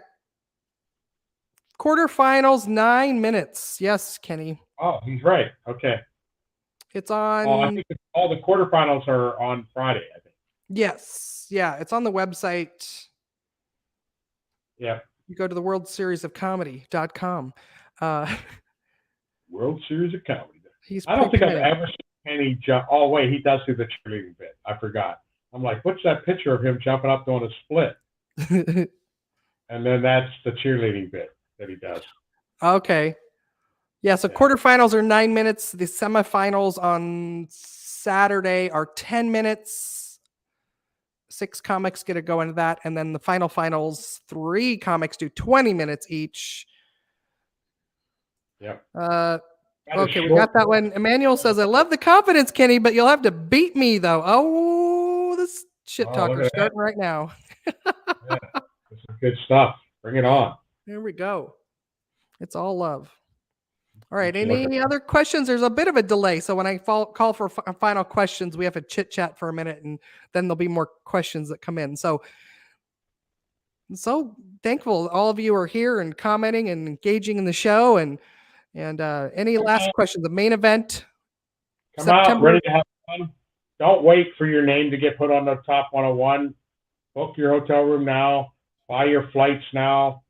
Quarterfinals, 9 minutes. Yes, Kenny. Oh, he's right. Okay. It's on. I think all the quarterfinals are on Friday. I think. Yes. Yeah. It's on the website. Yeah. You go to the World Series of Comedy.com. World Series of Comedy. He's I don't think I've pre-planning. ever seen Kenny jump. Oh wait, he does do the cheerleading bit. I forgot. I'm like, what's that picture of him jumping up doing a split? And then that's the cheerleading bit that he does. Okay. Yeah, so Yeah. quarterfinals are 9 minutes. The semifinals on Saturday are 10 minutes. 6 comics get to go into that. And then the finals, 3 comics do 20 minutes each. Yep. Okay, we got that one. Emmanuel says, I love the confidence, Kenny, but you'll have to beat me, though. Oh, this shit Oh, talker look at that. starting right now. This is good stuff. Bring it on. There we go. It's all love. All right. Let's look Any at other questions? There's a bit of a delay. So when I call for final questions, we have to chit chat for a minute and then there'll be more questions that come in. So thankful all of you are here and commenting and engaging in the show. And any last questions? The main event, Come out ready to have fun. Don't wait for your name to get put on the top 101. Book your hotel room now. Buy your flights now.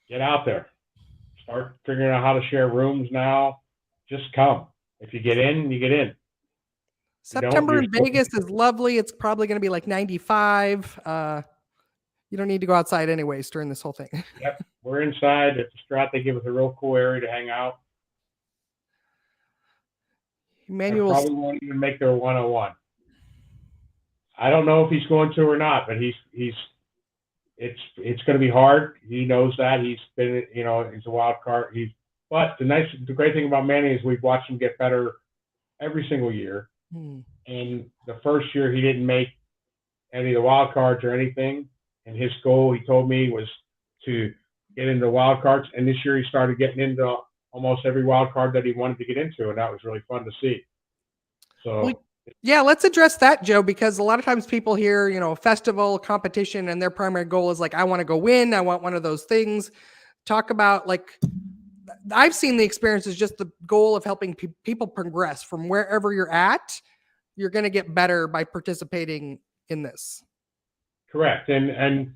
Get out there. Start figuring out how to share rooms now. Just come. If you get in, you get in. September in you're- Vegas is lovely. It's probably going to be like 95. You don't need to go outside anyways during this whole thing. Yep, we're inside at the Strat. They give us a real cool area to hang out. I Emmanuel's probably won't even make their 101. I don't know if he's going to or not, but it's going to be hard. He knows that. He's been, he's a wild card. But the great thing about Manny is we've watched him get better every single year. And the first year he didn't make any of the wild cards or anything. And his goal, he told me, was to get into wild cards. And this year he started getting into almost every wild card that he wanted to get into, and that was really fun to see. So yeah, let's address that, Joe, because a lot of times people hear, festival competition and their primary goal is like, I want to go win. I want one of those things. Talk about I've seen the experience is just the goal of helping people progress from wherever you're at. You're going to get better by participating in this. correct. And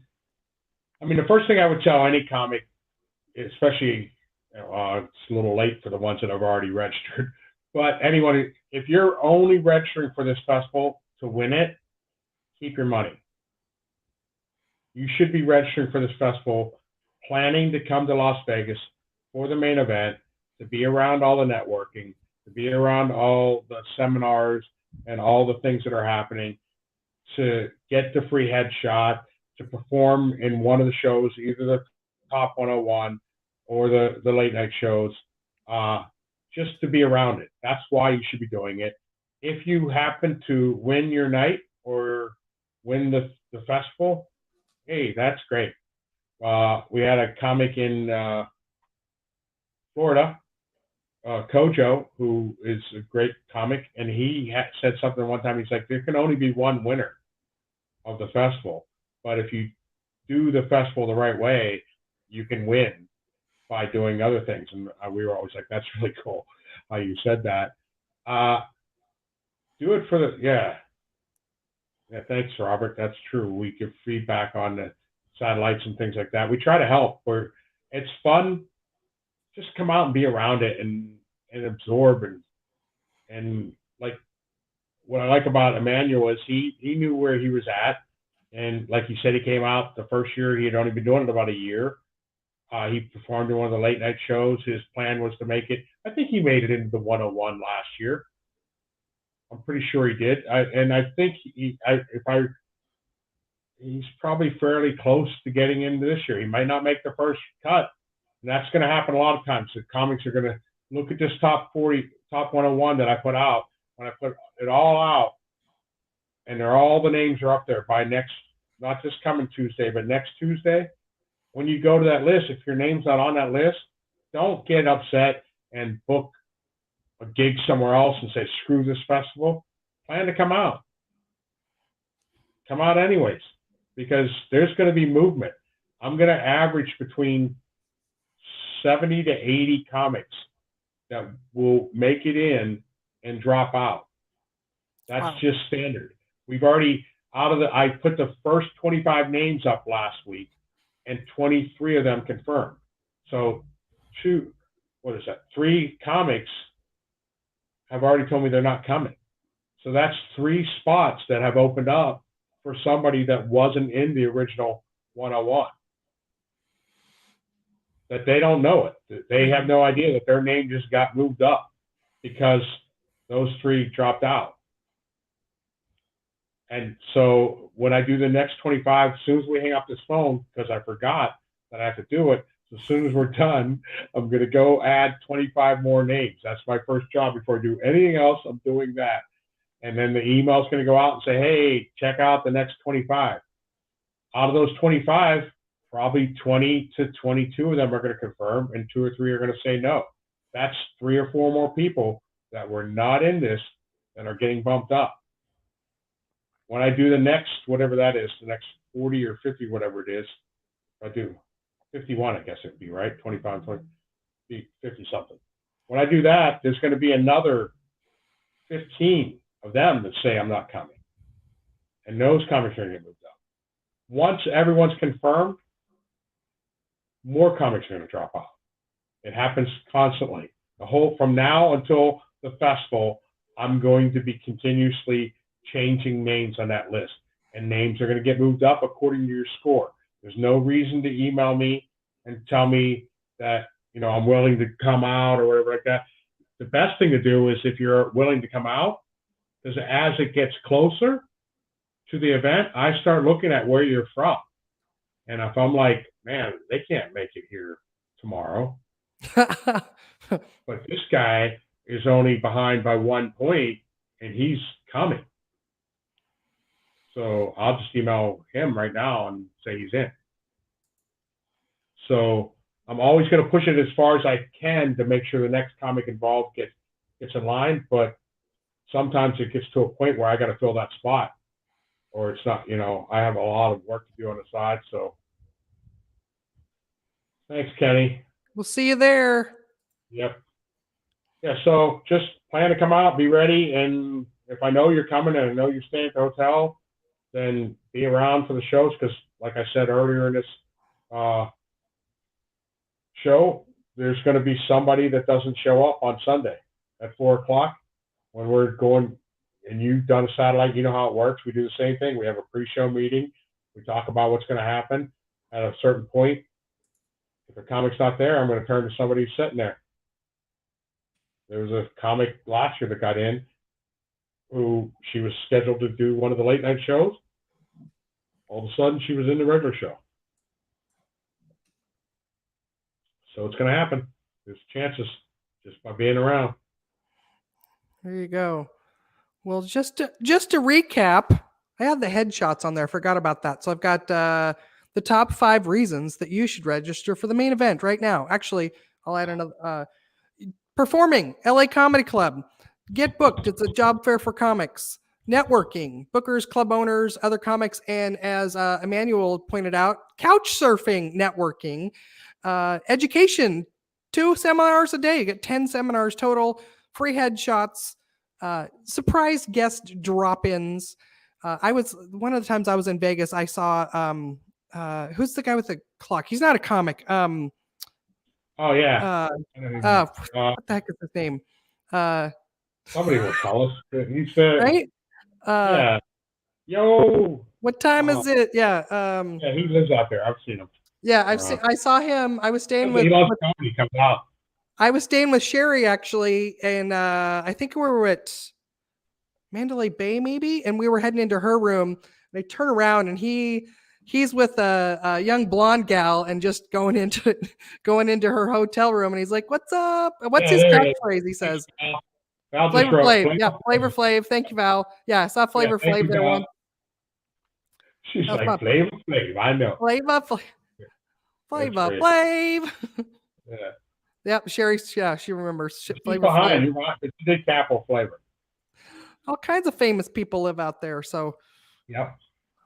I mean, the first thing I would tell any comic, especially, it's a little late for the ones that have already registered, but anyone, if you're only registering for this festival to win it, keep your money. You should be registering for this festival, planning to come to Las Vegas for the main event, to be around all the networking, to be around all the seminars and all the things that are happening, to get the free headshot, to perform in one of the shows, either the top 101 or the late night shows, just to be around it. That's why you should be doing it. If you happen to win your night or win the festival, hey, that's great. We had a comic in Florida Kojo, who is a great comic, and he said something one time. He's like, there can only be one winner of the festival, but if you do the festival the right way, you can win by doing other things. And we were always like, that's really cool how you said that. Do it for the, yeah. Thanks, Robert. That's true. We give feedback on the satellites and things like that. We try to help where it's fun. Just come out and be around it and absorb and like what I like about Emmanuel is he knew where he was at. And like he said, he came out the first year. He had only been doing it about a year. He performed in one of the late night shows. His plan was to make it. I think he made it into the 101 last year. I'm pretty sure he did. I think he's probably fairly close to getting into this year. He might not make the first cut. And that's going to happen a lot of times. The comics are going to look at this top 101 that I put out. When I put it all out, and all the names are up there by next, not this coming Tuesday, but next Tuesday. When you go to that list, if your name's not on that list, don't get upset and book a gig somewhere else and say, screw this festival. Plan to come out. Come out anyways, because there's going to be movement. I'm going to average between 70 to 80 comics that will make it in and drop out. That's just standard. We've already, I put the first 25 names up last week, and 23 of them confirmed. So 3 comics have already told me they're not coming. So that's 3 spots that have opened up for somebody that wasn't in the original 101. That they don't know it. They have no idea that their name just got moved up because those 3 dropped out. And so when I do the next 25, as soon as we hang up this phone, because I forgot that I have to do it, so as soon as we're done, I'm going to go add 25 more names. That's my first job. Before I do anything else, I'm doing that. And then the email's going to go out and say, hey, check out the next 25. Out of those 25, probably 20 to 22 of them are going to confirm, and 2 or 3 are going to say no. That's 3 or 4 more people that were not in this that are getting bumped up. When I do the next, whatever that is, the next 40 or 50, whatever it is, I do 51, I guess it would be, right? 25, 20, 50 something. When I do that, there's going to be another 15 of them that say I'm not coming. And those comics are going to get moved up. Once everyone's confirmed, more comics are going to drop out. It happens constantly. From now until the festival, I'm going to be continuously changing names on that list, and names are going to get moved up according to your score. There's no reason to email me and tell me that, I'm willing to come out or whatever like that. The best thing to do is if you're willing to come out, because as it gets closer to the event, I start looking at where you're from. And if I'm like, man, they can't make it here tomorrow, but this guy is only behind by 1 point and he's coming. So I'll just email him right now and say he's in. So I'm always going to push it as far as I can to make sure the next comic involved gets in line. But sometimes it gets to a point where I got to fill that spot, or it's not. I have a lot of work to do on the side. So thanks, Kenny. We'll see you there. Yep. Yeah. So just plan to come out, be ready, and if I know you're coming and I know you're staying at the hotel, then be around for the shows, because like I said earlier in this show, there's going to be somebody that doesn't show up on Sunday at 4:00 when we're going, and you've done a satellite, you know how it works. We do the same thing. We have a pre-show meeting. We talk about what's going to happen. At a certain point, if a comic's not there, I'm going to turn to somebody who's sitting there. There was a comic last year that got in who she was scheduled to do one of the late night shows. All of a sudden, she was in the regular show. So it's going to happen. There's chances just by being around. There you go. Well, just to recap, I have the headshots on there. I forgot about that. So I've got the top 5 reasons that you should register for the main event right now. Actually, I'll add another. Performing, LA Comedy Club. Get booked. It's a job fair for comics. Networking, bookers, club owners, other comics, and as Emmanuel pointed out, couch surfing, networking, education, 2 seminars a day. You get 10 seminars total, free headshots, surprise guest drop-ins. I was one of the times I was in Vegas. I saw who's the guy with the clock? He's not a comic. Oh yeah. What the heck is his name? Somebody will tell us. He said, Right? yeah. Yo. What time is it? Yeah. Yeah, he lives out there. I've seen him. Yeah, I saw him. I was staying He with loves comedy. Comes out. I was staying with Sherry actually, and I think we were at Mandalay Bay maybe, and we were heading into her room. And I turn around and he's with a young blonde gal and just going into her hotel room, and he's like, "What's up? What's his catchphrase?" He says, Val "Flavor just wrote, Flav." Yeah, Flavor Flav. Thank you, Val. Yeah, I saw Flavor thank Flav you, there Val. once. She's That's like, my- Flavor Flav. I know. Flavor Flav. Flavor great. Flav. Yeah. Yep, Sherry. Yeah, she remembers She's Flavor behind. Flav. You're right. It's a big capital flavor. All kinds of famous people live out there. So, Yep.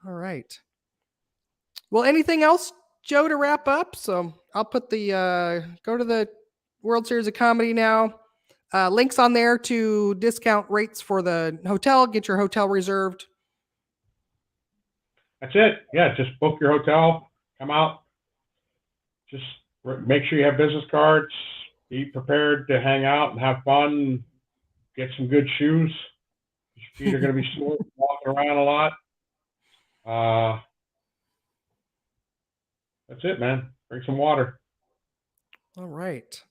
all right. Well, anything else, Joe, to wrap up? So I'll put the go to the World Series of Comedy now. Links on there to discount rates for the hotel. Get your hotel reserved. That's it. Yeah, just book your hotel. Come out. Just make sure you have business cards. Be prepared to hang out and have fun. Get some good shoes. Your feet are going to be sore walking around a lot. That's it, man. Drink some water. All right.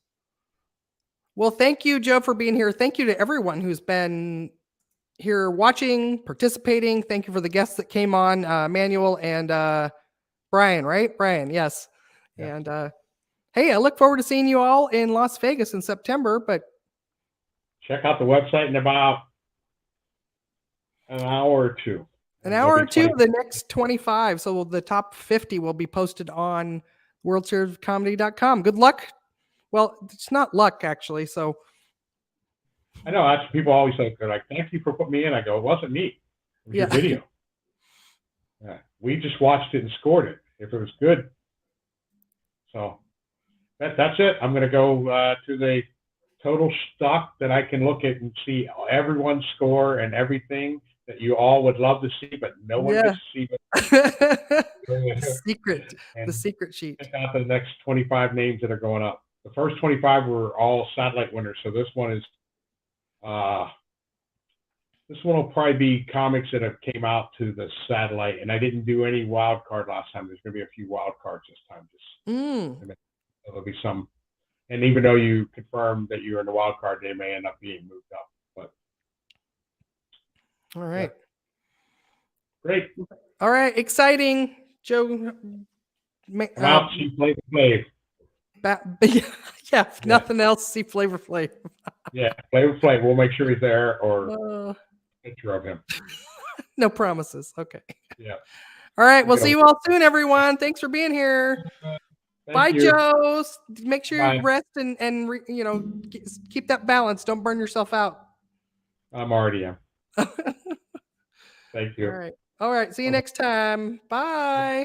Well, thank you, Joe, for being here. Thank you to everyone who's been here watching, participating. Thank you for the guests that came on, Manuel and Brian, right? Brian, yes. Yeah. And hey, I look forward to seeing you all in Las Vegas in September. But Check out the website in about an hour or two. an And hour there'll or be two, 20 the next 25. So the top 50 will be posted on worldseriescomedy.com. Good luck. Well, it's not luck, actually. So I know that's what people always say. They're like, "Thank you for putting me in." I go, "It wasn't me. It was your Yeah. video. Yeah, we just watched it and scored it. If it was good." So that's it. I'm going to go to the total stock that I can look at and see everyone's score and everything that you all would love to see, but no one Yeah. gets to see. the secret, And the secret sheet. check out the next 25 names that are going up. The first 25 were all satellite winners, so this one is this one will probably be comics that have came out to the satellite, and I didn't do any wild card last time. There's going to be a few wild cards this time. There'll be some, and even though you confirm that you're in the wild card, they may end up being moved up. But All right. great, All right. Exciting. Joe. come out, see Flavor Flav. Yeah, if nothing else, see Flavor Flav. Yeah, Flavor Flav. We'll make sure he's there or Uh, picture of him. no promises. Okay. Yeah. All right. We'll Okay. see you all soon, everyone. Thanks for being here. Thank Bye, you. Joe. Make sure Bye. you rest and keep that balance. Don't burn yourself out. I'm already in. All Thank you. right. All right. See you next time. Bye.